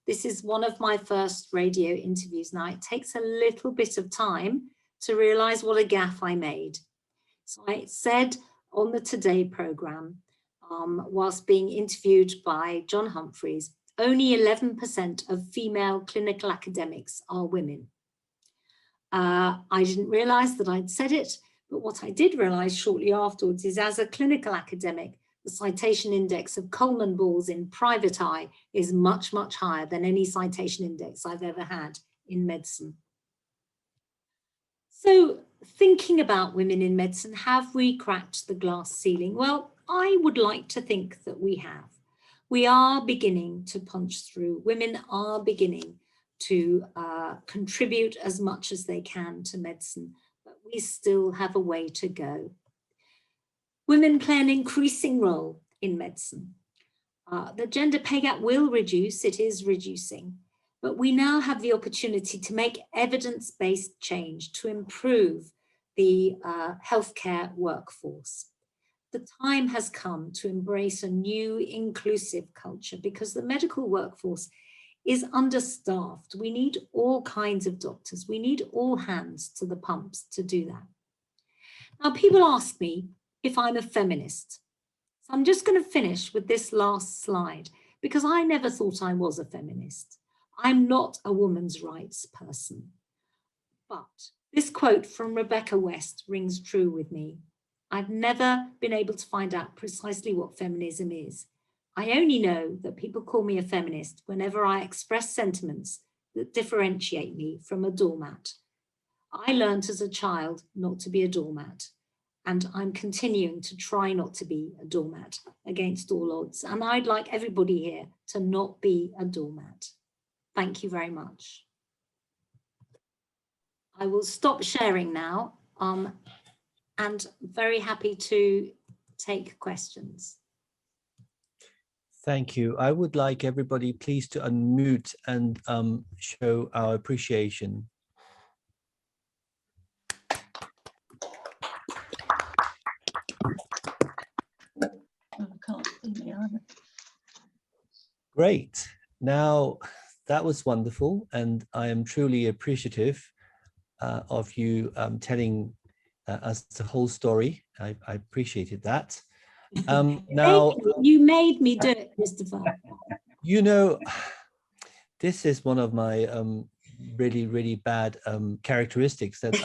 this is one of my first radio interviews. Now, it takes a little bit of time to realize what a gaffe I made. So I said on the Today program, whilst being interviewed by John Humphreys, only 11% of female clinical academics are women. I didn't realize that I'd said it, but what I did realize shortly afterwards is, as a clinical academic, the citation index of Coleman balls in private eye is much, much higher than any citation index I've ever had in medicine. So thinking about women in medicine, have we cracked the glass ceiling? Well, I would like to think that we have. We are beginning to punch through. Women are beginning to contribute as much as they can to medicine, but we still have a way to go. Women play an increasing role in medicine. The gender pay gap will reduce, it is reducing, but we now have the opportunity to make evidence-based change to improve the healthcare workforce. The time has come to embrace a new inclusive culture because the medical workforce is understaffed. We need all kinds of doctors. We need all hands to the pumps to do that. Now, people ask me if I'm a feminist. So I'm just going to finish with this last slide because I never thought I was a feminist. I'm not a women's rights person. But this quote from Rebecca West rings true with me. I've never been able to find out precisely what feminism is. I only know that people call me a feminist whenever I express sentiments that differentiate me from a doormat. I learned as a child not to be a doormat, and I'm continuing to try not to be a doormat against all odds. And I'd like everybody here to not be a doormat. Thank you very much. I will stop sharing now. And very happy to take questions.
Thank you. I would like everybody please to unmute and show our appreciation. Great. Now, that was wonderful, and I am truly appreciative of you telling us the whole story. I appreciated that. Now
you made me do it, Christopher.
You know, this is one of my really, really bad characteristics that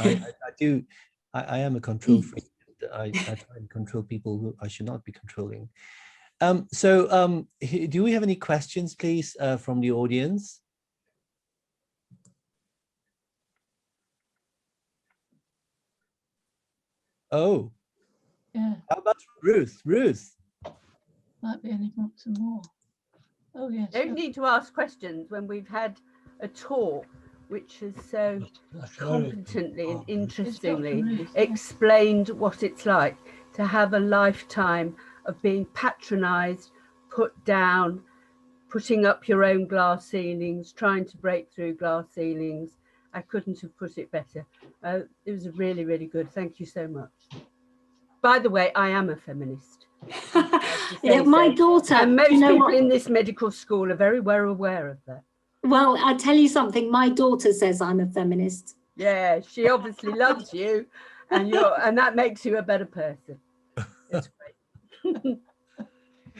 I am a control freak. I try and control people who I should not be controlling. Do we have any questions, please, from the audience? Oh,
Yeah,
how about Ruth? Ruth.
might be any more, some more. Oh yes.
Don't need to ask questions when we've had a talk which has so competently and interestingly explained what it's like to have a lifetime of being patronized, put down, putting up your own glass ceilings, trying to break through glass ceilings. I couldn't have put it better. It was really, really good. Thank you so much. By the way, I am a feminist.
Yeah, my daughter,
and most
you know
people
what?
in this medical school are very well aware of that.
Well, I'll tell you something. My daughter says I'm a feminist.
Yeah, she obviously loves you, and that makes you a better person. It's great.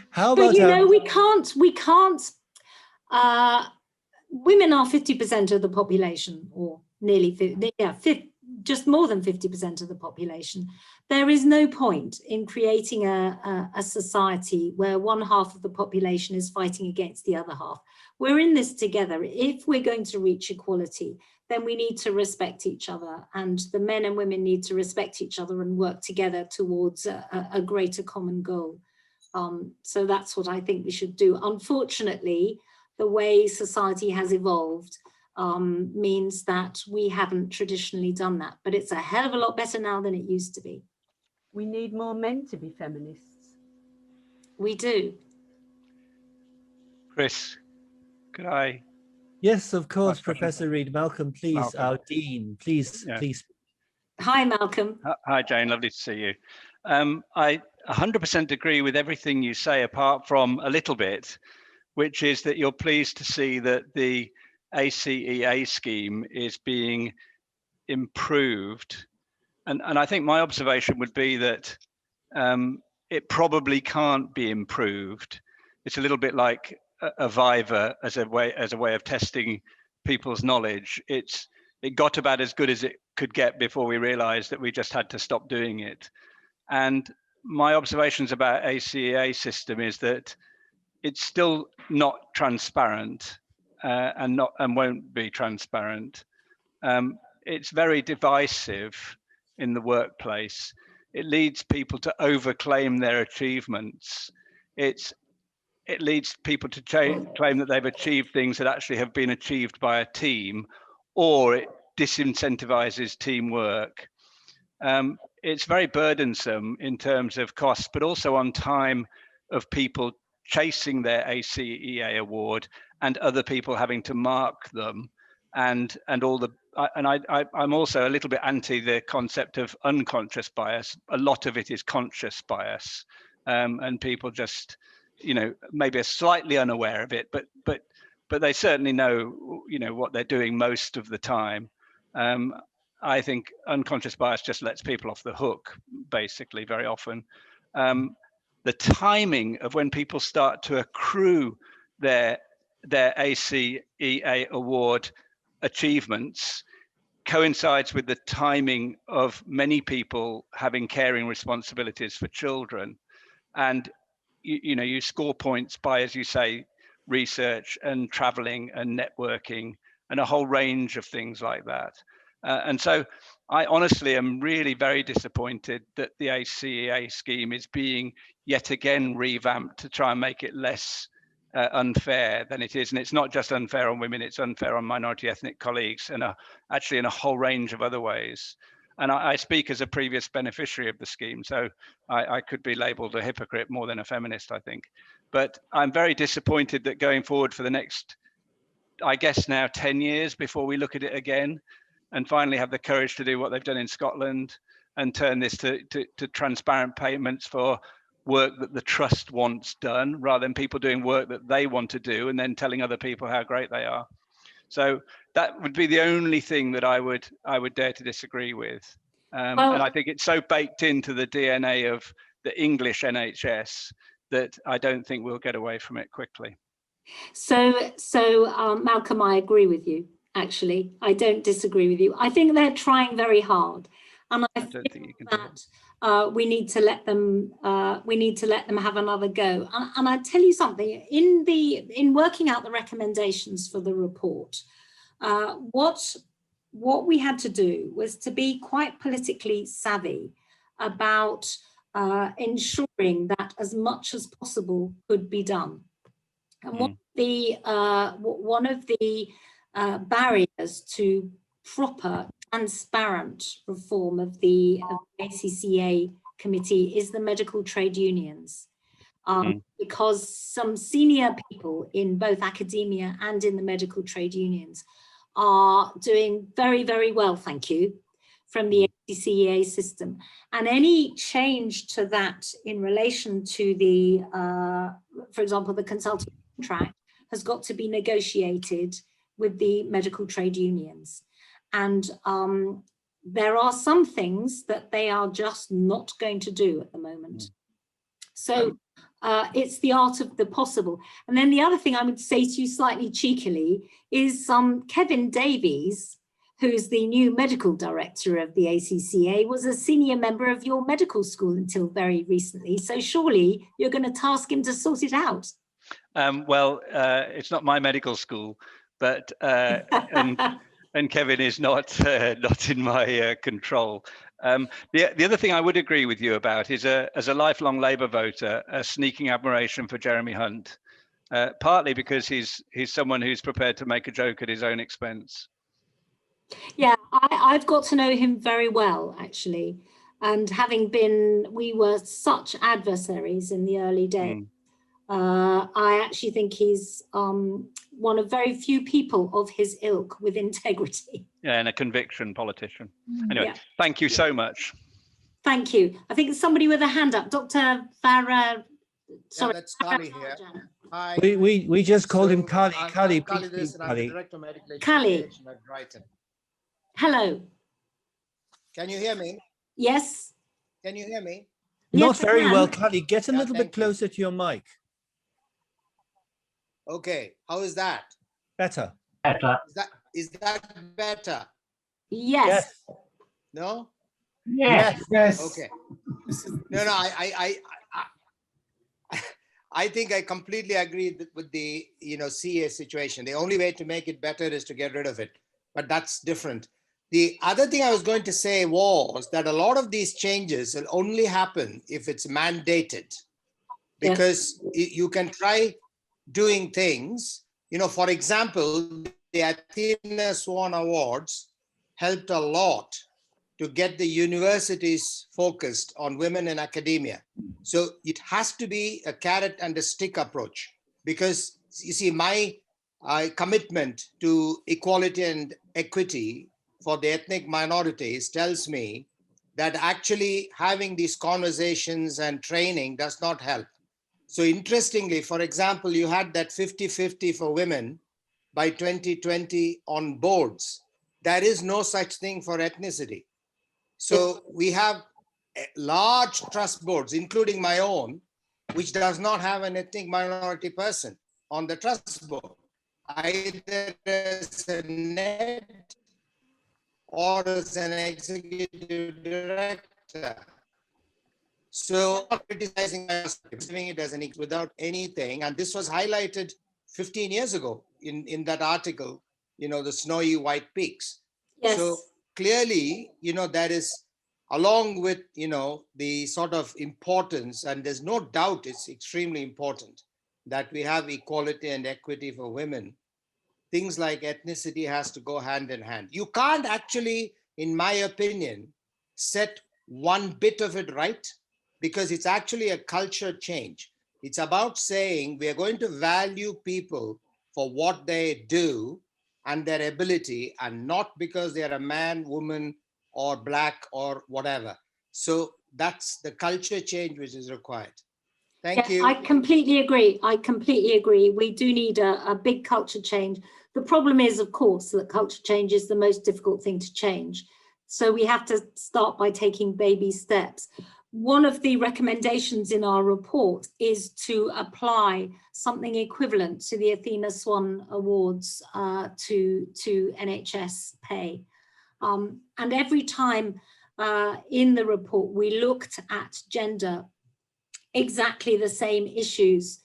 How
But
about
you know, we can't. Women are 50% of the population, or nearly, just more than 50% of the population. There is no point in creating a society where one half of the population is fighting against the other half. We're in this together. If we're going to reach equality, then we need to respect each other, and the men and women need to respect each other and work together towards a greater common goal. So that's what I think we should do. Unfortunately, the way society has evolved means that we haven't traditionally done that, but it's a hell of a lot better now than it used to be.
We need more men to be feminists.
We do.
Chris, could I?
Yes, of course,
Last question.
Professor Reed. Malcolm, please,
Malcolm.
our dean, please,
Yeah.
please.
Hi, Malcolm.
Hi, Jane. Lovely to see you. I 100% agree with everything you say, apart from a little bit, which is that you're pleased to see that the ACEA scheme is being improved. And I think my observation would be that it probably can't be improved. It's a little bit like a Viva as a way of testing people's knowledge. It got about as good as it could get before we realized that we just had to stop doing it. And my observations about ACEA system is that it's still not transparent and won't be transparent. It's very divisive in the workplace. It leads people to overclaim their achievements. It leads people to claim that they've achieved things that actually have been achieved by a team, or it disincentivizes teamwork. It's very burdensome in terms of costs, but also on time of people chasing their ACEA award and other people having to mark them, and all the. I'm also a little bit anti the concept of unconscious bias. A lot of it is conscious bias, and people just, maybe are slightly unaware of it, but they certainly know, what they're doing most of the time. I think unconscious bias just lets people off the hook, basically, very often. The timing of when people start to accrue their ACEA award achievements coincides with the timing of many people having caring responsibilities for children. And you score points by, as you say, research and traveling and networking and a whole range of things like that. And so I honestly am really very disappointed that the ACEA scheme is being yet again revamped to try and make it less unfair than it is. And it's not just unfair on women, it's unfair on minority ethnic colleagues, and actually in a whole range of other ways. And I speak as a previous beneficiary of the scheme, so I could be labeled a hypocrite more than a feminist, I think. But I'm very disappointed that going forward for the next, I guess now 10 years before we look at it again, and finally have the courage to do what they've done in Scotland and turn this to transparent payments for work that the trust wants done, rather than people doing work that they want to do and then telling other people how great they are. So that would be the only thing that I would dare to disagree with. And I think it's so baked into the DNA of the English NHS that I don't think we'll get away from it quickly. So
Malcolm, I agree with you. Actually, I don't disagree with you. I think they're trying very hard, and I
don't think you can
that we need to let them. We need to let them have another go. And I tell you something. In working out the recommendations for the report, what we had to do was to be quite politically savvy about ensuring that as much as possible could be done. And one of the barriers to proper, transparent reform of the ACCA committee is the medical trade unions. Because some senior people in both academia and in the medical trade unions are doing very, very well, thank you, from the ACCA system. And any change to that in relation to the, for example, the consultant contract has got to be negotiated with the medical trade unions. And there are some things that they are just not going to do at the moment. So it's the art of the possible. And then the other thing I would say to you slightly cheekily is Kevin Davies, who's the new medical director of the ACCA, was a senior member of your medical school until very recently. So surely you're going to task him to sort it out.
Well, it's not my medical school, but and Kevin is not in my control. The other thing I would agree with you about is, as a lifelong Labour voter, a sneaking admiration for Jeremy Hunt, partly because he's someone who's prepared to make a joke at his own expense. Yeah,
I've got to know him very well, actually. And we were such adversaries in the early days. I actually think he's one of very few people of his ilk with integrity.
Yeah, and a conviction politician. Anyway, thank you so much.
Thank you. I think somebody with a hand up, Dr. Farah. Sorry,
that's Kali here. Hi.
We just called him Kali. Kali,
Kali,
please,
I'm
Kali.
Director of Medical
Kali.
Education at Brighton.
Hello.
Can you hear me?
Yes.
Can you hear me?
Not
Yes,
very
I
well,
can.
Kali. Get a little bit
thank you.
closer to your mic.
Okay. How is that?
Better.
Is that better?
Yes.
No?
Yes.
Okay. No, I think I completely agree with the CA situation. The only way to make it better is to get rid of it, but that's different. The other thing I was going to say was that a lot of these changes will only happen if it's mandated, because you can try doing things. For example, the Athena Swan Awards helped a lot to get the universities focused on women in academia. So it has to be a carrot and a stick approach, because you see, my commitment to equality and equity for the ethnic minorities tells me that actually having these conversations and training does not help. So interestingly, for example, you had that 50-50 for women by 2020 on boards. There is no such thing for ethnicity. So we have large trust boards, including my own, which does not have an ethnic minority person on the trust board, either as a net or as an executive director. So I'm criticizing it as an without anything. And this was highlighted 15 years ago in that article, the snowy white peaks.
Yes.
So clearly, there is, along with, the sort of importance, and there's no doubt it's extremely important that we have equality and equity for women. Things like ethnicity has to go hand in hand. You can't actually, in my opinion, set one bit of it right, because it's actually a culture change. It's about saying we are going to value people for what they do and their ability, and not because they are a man, woman, or black, or whatever. So that's the culture change which is required. Thank you.
I completely agree. We do need a big culture change. The problem is, of course, that culture change is the most difficult thing to change. So we have to start by taking baby steps. One of the recommendations in our report is to apply something equivalent to the Athena Swan Awards to NHS pay. And every time in the report we looked at gender, exactly the same issues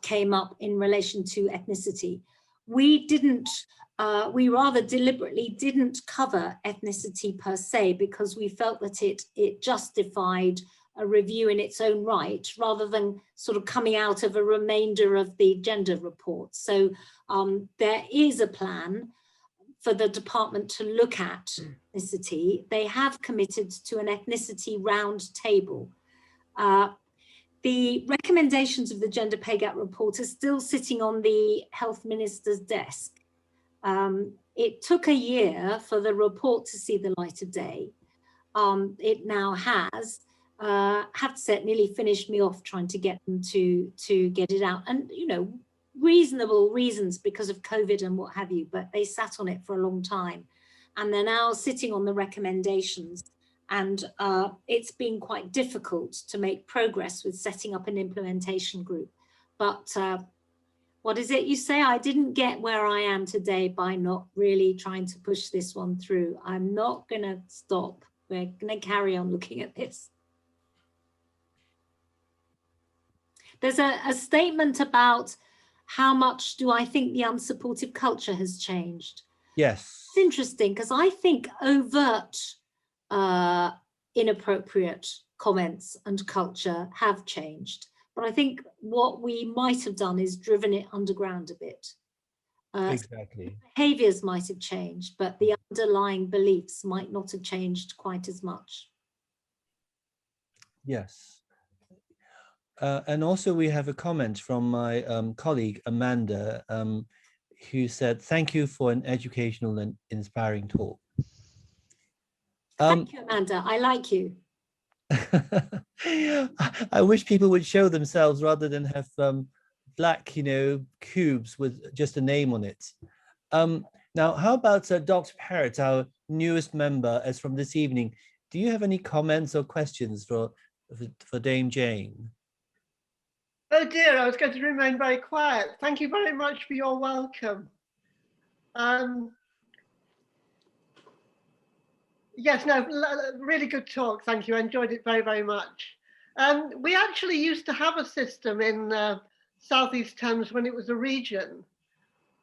came up in relation to ethnicity. we rather deliberately didn't cover ethnicity per se, because we felt that it justified a review in its own right, rather than sort of coming out of a remainder of the gender report. So there is a plan for the department to look at ethnicity. They have committed to an ethnicity round table. The recommendations of the gender pay gap report are still sitting on the health minister's desk. It took a year for the report to see the light of day. It now has. Have to say, it nearly finished me off trying to get them to get it out, and you know, reasonable reasons because of COVID and what have you, but they sat on it for a long time, and they're now sitting on the recommendations, and it's been quite difficult to make progress with setting up an implementation group. But what is it you say? I didn't get where I am today by not really trying to push this one through. I'm not going to stop. We're going to carry on looking at this. There's a statement about how much do I think the unsupportive culture has changed.
Yes.
It's interesting because I think overt inappropriate comments and culture have changed. But I think what we might have done is driven it underground a bit.
Exactly.
Behaviors might have changed, but the underlying beliefs might not have changed quite as much.
Yes. And also we have a comment from my colleague, Amanda, who said, thank you for an educational and inspiring talk.
Thank you, Amanda. I like you.
I wish people would show themselves rather than have black, you know, cubes with just a name on it. Now, how about Dr. Parrott, our newest member as from this evening? Do you have any comments or questions for Dame Jane?
Oh dear, I was going to remain very quiet. Thank you very much for your welcome. Yes, no, really good talk. Thank you. I enjoyed it very, very much. We actually used to have a system in Southeast Thames when it was a region,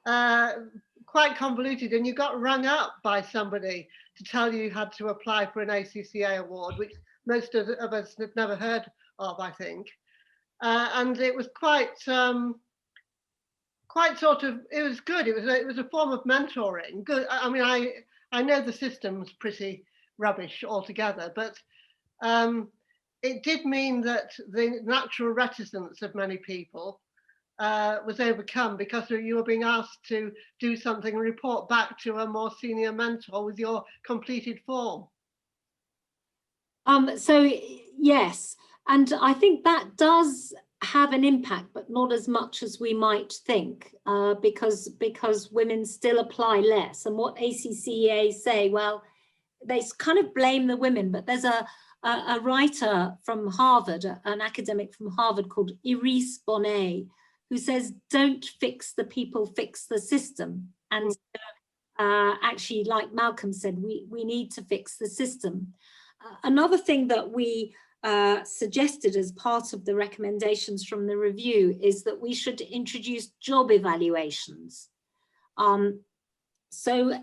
quite convoluted, and you got rung up by somebody to tell you had to apply for an ACCA award, which most of us had never heard of, I think. And it was quite sort of, it was good. It was a form of mentoring. Good. I mean, I know the system's pretty rubbish altogether, but it did mean that the natural reticence of many people was overcome because you were being asked to do something and report back to a more senior mentor with your completed form.
So yes, and I think that does have an impact, but not as much as we might think, because women still apply less. And what ACCA say, well, they kind of blame the women, but there's a writer from Harvard, an academic from Harvard called Iris Bonet, who says, don't fix the people, fix the system. And actually, like Malcolm said, we need to fix the system. Another thing that we suggested as part of the recommendations from the review is that we should introduce job evaluations. So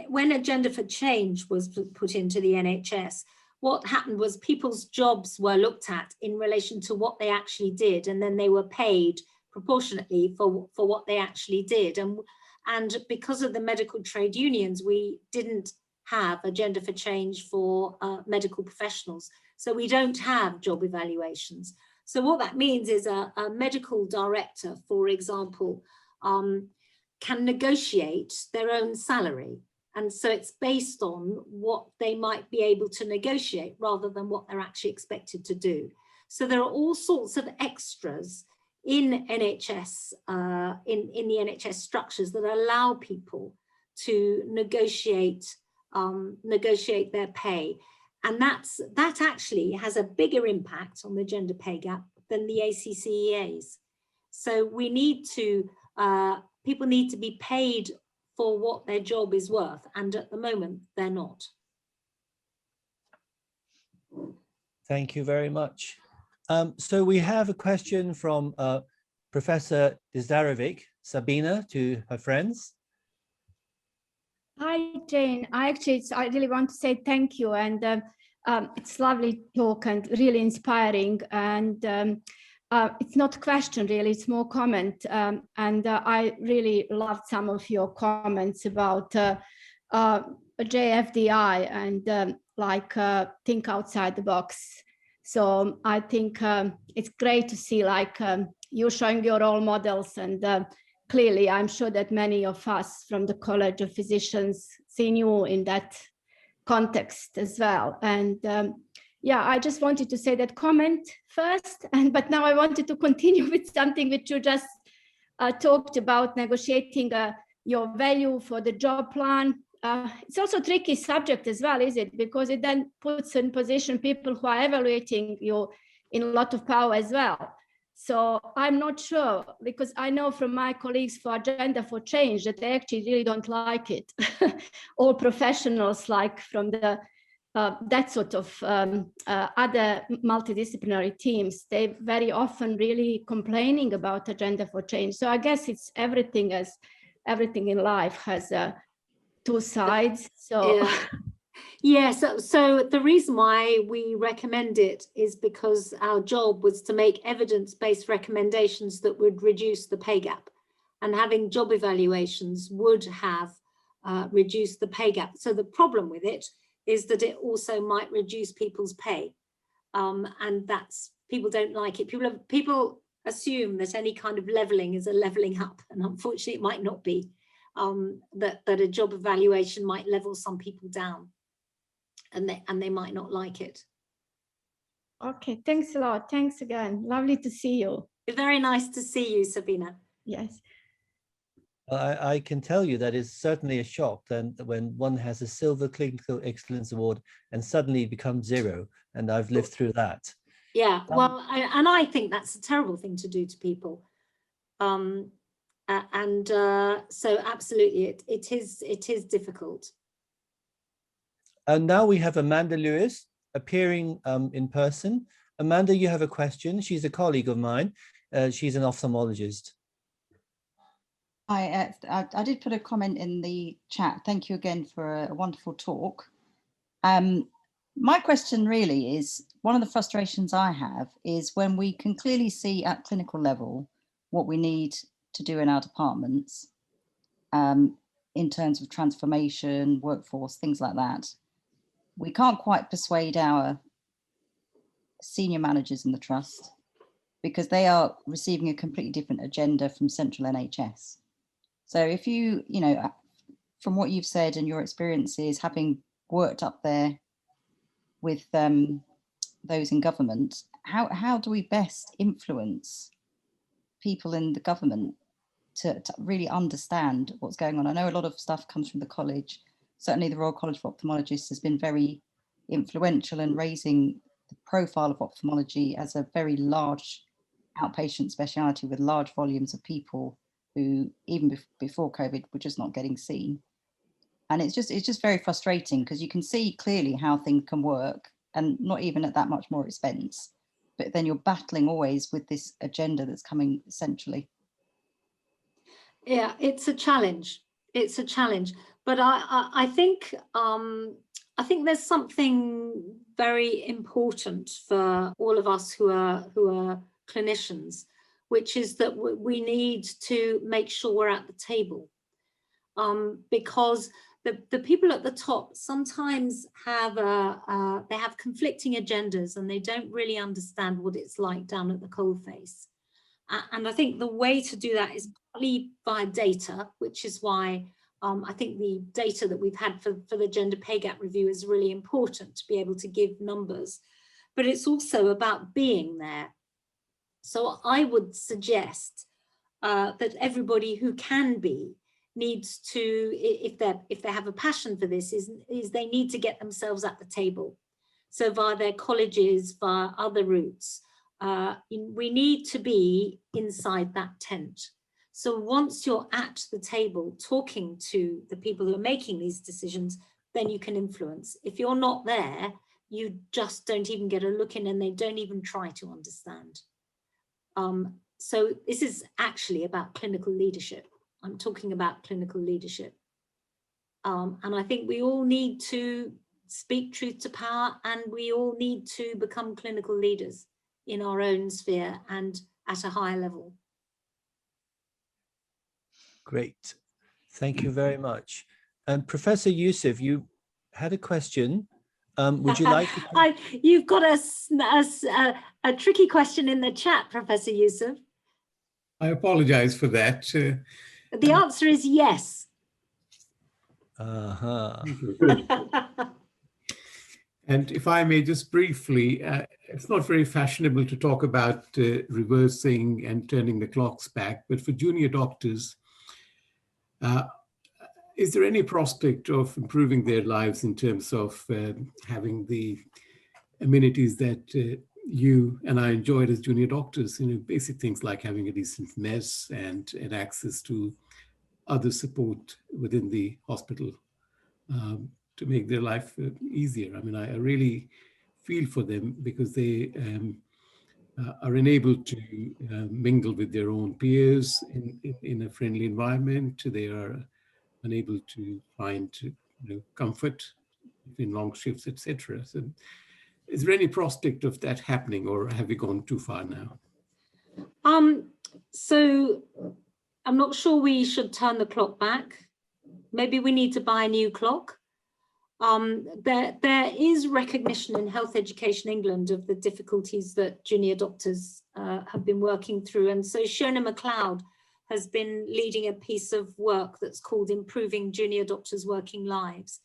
when Agenda for Change was put into the NHS, what happened was people's jobs were looked at in relation to what they actually did, and then they were paid proportionately for what they actually did. And because of the medical trade unions, we didn't have Agenda for Change for medical professionals. So we don't have job evaluations. So what that means is a medical director, for example, can negotiate their own salary. And so it's based on what they might be able to negotiate rather than what they're actually expected to do. So there are all sorts of extras in NHS, in the NHS structures that allow people to negotiate their pay. And that actually has a bigger impact on the gender pay gap than the ACCEAs. So we need to, people need to be paid for what their job is worth, and at the moment they're not.
Thank you very much. So we have a question from Professor Dzarevic Sabina to her friends.
Hi, Jane. I really want to say thank you. And it's lovely talk and really inspiring. And it's not a question, really, it's more comment. And I really loved some of your comments about JFDI and think outside the box. So I think it's great to see you showing your role models, and clearly I'm sure that many of us from the College of Physicians see you in that context as well. And yeah, I just wanted to say that comment first, but now I wanted to continue with something which you just talked about, negotiating your value for the job plan. It's also a tricky subject as well, is it? Because it then puts in position people who are evaluating you in a lot of power as well. So I'm not sure, because I know from my colleagues for Agenda for Change that they actually really don't like it. All professionals, like from the that sort of other multidisciplinary teams, they very often really complaining about Agenda for Change. So I guess it's everything in life has two sides. So
yeah, so the reason why we recommend it is because our job was to make evidence-based recommendations that would reduce the pay gap, and having job evaluations would have reduced the pay gap. So the problem with it is that it also might reduce people's pay, and that's, people don't like it. People assume that any kind of leveling is a leveling up, and unfortunately it might not be. That a job evaluation might level some people down, and they might not like it.
Okay, thanks a lot. Thanks again. Lovely to see you.
Very nice to see you, Sabina.
Yes.
I can tell you that it's certainly a shock then when one has a Silver Clinical Excellence Award and suddenly becomes zero, and I've lived through that.
Yeah, well, I think that's a terrible thing to do to people. So absolutely, it is difficult.
And now we have Amanda Lewis appearing in person. Amanda, you have a question. She's a colleague of mine. She's an ophthalmologist.
Hi, I did put a comment in the chat. Thank you again for a wonderful talk. My question really is, one of the frustrations I have is when we can clearly see at clinical level what we need to do in our departments in terms of transformation, workforce, things like that. We can't quite persuade our senior managers in the trust because they are receiving a completely different agenda from central NHS. So if you know, from what you've said and your experiences, having worked up there with those in government, how do we best influence people in the government to really understand what's going on? I know a lot of stuff comes from the college. Certainly the Royal College of Ophthalmologists has been very influential in raising the profile of ophthalmology as a very large outpatient speciality with large volumes of people who even before COVID were just not getting seen. And it's just very frustrating because you can see clearly how things can work and not even at that much more expense, but then you're battling always with this agenda that's coming centrally.
Yeah, it's a challenge. It's a challenge, but I think there's something very important for all of us who are clinicians, which is that we need to make sure we're at the table, because the people at the top sometimes have they have conflicting agendas and they don't really understand what it's like down at the coalface. And I think the way to do that is partly via data, which is why I think the data that we've had for the gender pay gap review is really important to be able to give numbers, but it's also about being there. So I would suggest that everybody who can be needs to, if they have a passion for this, is they need to get themselves at the table. So via their colleges, via other routes, we need to be inside that tent. So once you're at the table talking to the people who are making these decisions, then you can influence. If you're not there, you just don't even get a look in and they don't even try to understand. So this is actually about clinical leadership. I'm talking about clinical leadership. And I think we all need to speak truth to power, and we all need to become clinical leaders in our own sphere and at a higher level.
Great. Thank you very much. And Professor Yusuf, you had a question. Would you like to...
You've got a tricky question in the chat, Professor Yusuf.
I apologize for that.
The answer is yes.
And if I may just briefly, it's not very fashionable to talk about reversing and turning the clocks back, but for junior doctors, is there any prospect of improving their lives in terms of having the amenities that you and I enjoyed as junior doctors, basic things like having a decent mess and access to other support within the hospital to make their life easier? I mean, I really feel for them because they are unable to mingle with their own peers in a friendly environment. They are unable to find comfort in long shifts, etc. So is there any prospect of that happening, or have we gone too far now?
So I'm not sure we should turn the clock back. Maybe we need to buy a new clock. There is recognition in Health Education England of the difficulties that junior doctors have been working through. And so Shona McLeod has been leading a piece of work that's called Improving Junior Doctors' Working Lives.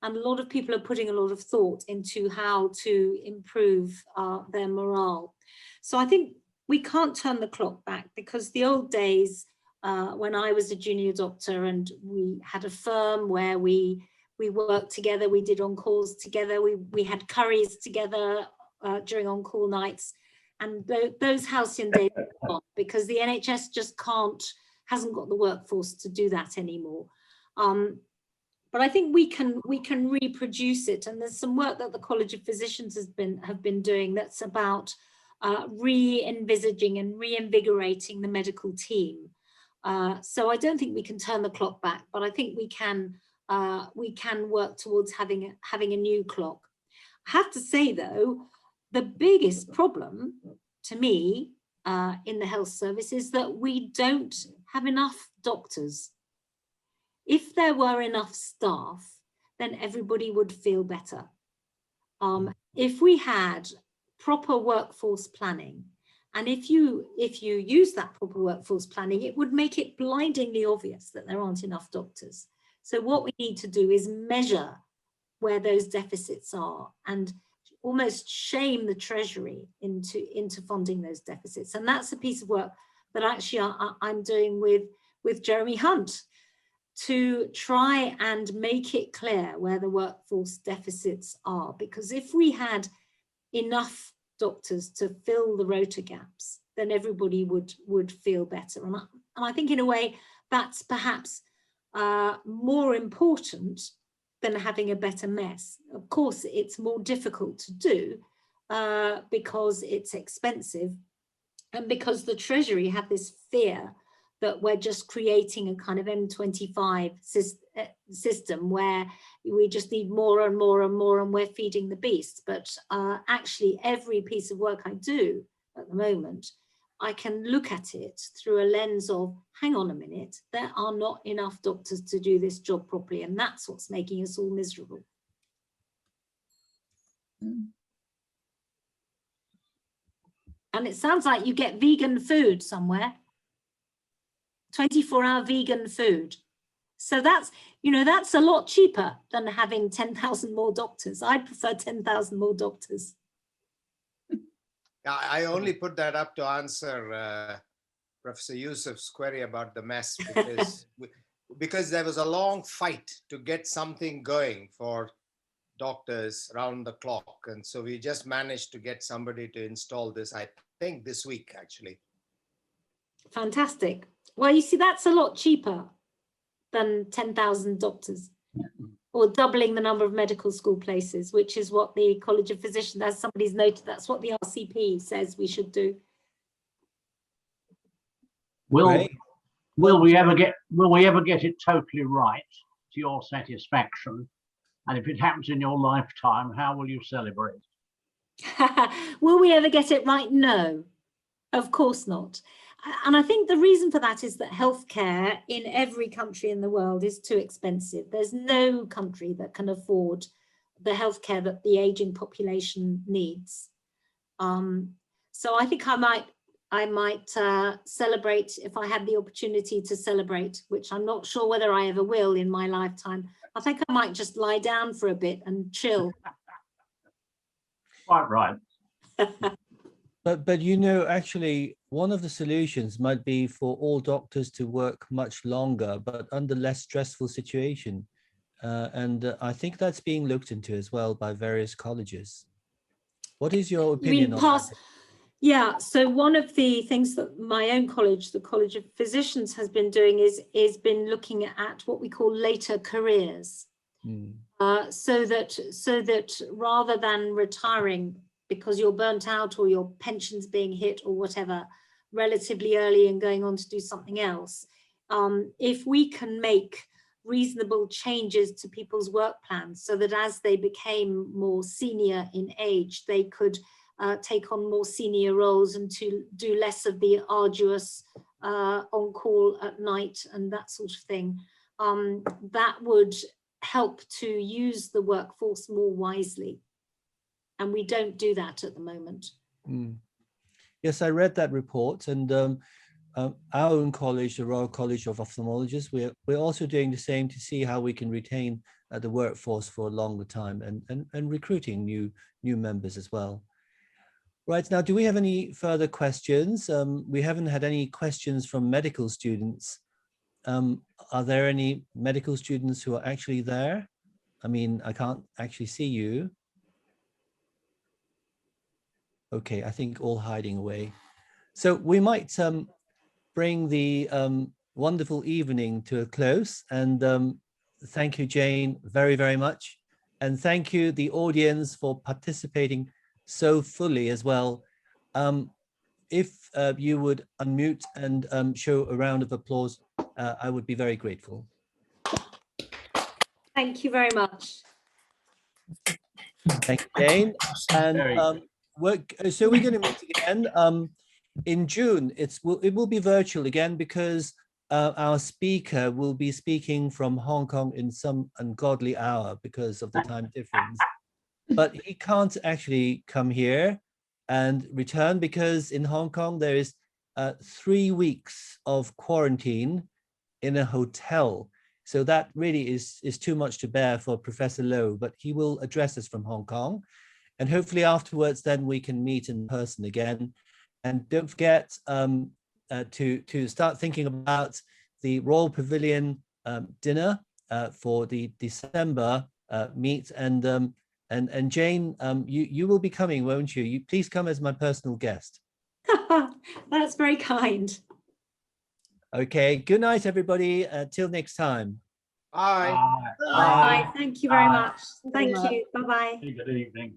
And a lot of people are putting a lot of thought into how to improve their morale. So I think we can't turn the clock back, because the old days, when I was a junior doctor and we had a firm where we worked together, we did on-calls together, we had curries together during on-call nights, and those halcyon days are gone, because the NHS just hasn't got the workforce to do that anymore. But I think we can reproduce it, and there's some work that the College of Physicians have been doing that's about re-envisaging and reinvigorating the medical team. So I don't think we can turn the clock back, but I think we can work towards having a new clock. I have to say though, the biggest problem to me in the health service is that we don't have enough doctors. If there were enough staff, then everybody would feel better. If we had proper workforce planning, and if you use that proper workforce planning, it would make it blindingly obvious that there aren't enough doctors. So what we need to do is measure where those deficits are and almost shame the Treasury into funding those deficits. And that's a piece of work that actually I'm doing with Jeremy Hunt, to try and make it clear where the workforce deficits are. Because if we had enough doctors to fill the rota gaps, then everybody would feel better. And I think in a way that's perhaps more important than having a better mess. Of course, it's more difficult to do because it's expensive, and because the Treasury have this fear that we're just creating a kind of M25 system where we just need more and more and more, and we're feeding the beast. But actually, every piece of work I do at the moment, I can look at it through a lens of, hang on a minute, there are not enough doctors to do this job properly, and that's what's making us all miserable. And it sounds like you get vegan food somewhere. 24-hour vegan food. So that's a lot cheaper than having 10,000 more doctors. I prefer 10,000 more doctors.
I only put that up to answer Professor Yusuf's query about the mess, because there was a long fight to get something going for doctors round the clock. And so we just managed to get somebody to install this, I think this week, actually.
Fantastic. Well, you see, that's a lot cheaper than 10,000 doctors, or doubling the number of medical school places, which is what the College of Physicians, as somebody's noted, that's what the RCP says we should do.
Great.
Will we ever get it totally right to your satisfaction? And if it happens in your lifetime, how will you celebrate?
Will we ever get it right? No, of course not. And I think the reason for that is that healthcare in every country in the world is too expensive. There's no country that can afford the healthcare that the aging population needs. So I think I might celebrate if I had the opportunity to celebrate, which I'm not sure whether I ever will in my lifetime. I think I might just lie down for a bit and chill.
Quite right.
But you know, actually, one of the solutions might be for all doctors to work much longer, but under less stressful situation. And I think that's being looked into as well by various colleges. What is your opinion on that?
Yeah, so one of the things that my own college, the College of Physicians, has been doing is been looking at what we call later careers. So that rather than retiring because you're burnt out or your pension's being hit or whatever relatively early and going on to do something else, if we can make reasonable changes to people's work plans so that as they became more senior in age, they could take on more senior roles and to do less of the arduous on-call at night and that sort of thing, that would help to use the workforce more wisely. And we don't do that at the moment.
Yes, I read that report, and our own college, the Royal College of Ophthalmologists, we're also doing the same to see how we can retain the workforce for a longer time and recruiting new members as well. Right, now, do we have any further questions? We haven't had any questions from medical students. Are there any medical students who are actually there? I mean, I can't actually see you. Okay, I think all hiding away. So we might bring the wonderful evening to a close. And thank you, Jane, very, very much. And thank you, the audience, for participating so fully as well. If you would unmute and show a round of applause, I would be very grateful.
Thank you very much.
Thank you, Jane. And so we're going to meet again in June. It will be virtual again because our speaker will be speaking from Hong Kong in some ungodly hour because of the time difference. But he can't actually come here and return because in Hong Kong there is 3 weeks of quarantine in a hotel. So that really is too much to bear for Professor Lowe, but he will address us from Hong Kong. And hopefully afterwards, then we can meet in person again. And don't forget to start thinking about the Royal Pavilion dinner for the December meet. And Jane, you will be coming, won't you? Please come as my personal guest.
That's very kind.
Okay, good night, everybody. Till next time.
Bye.
Bye. Thank you very much. Thank you. Bye-bye.
Good evening.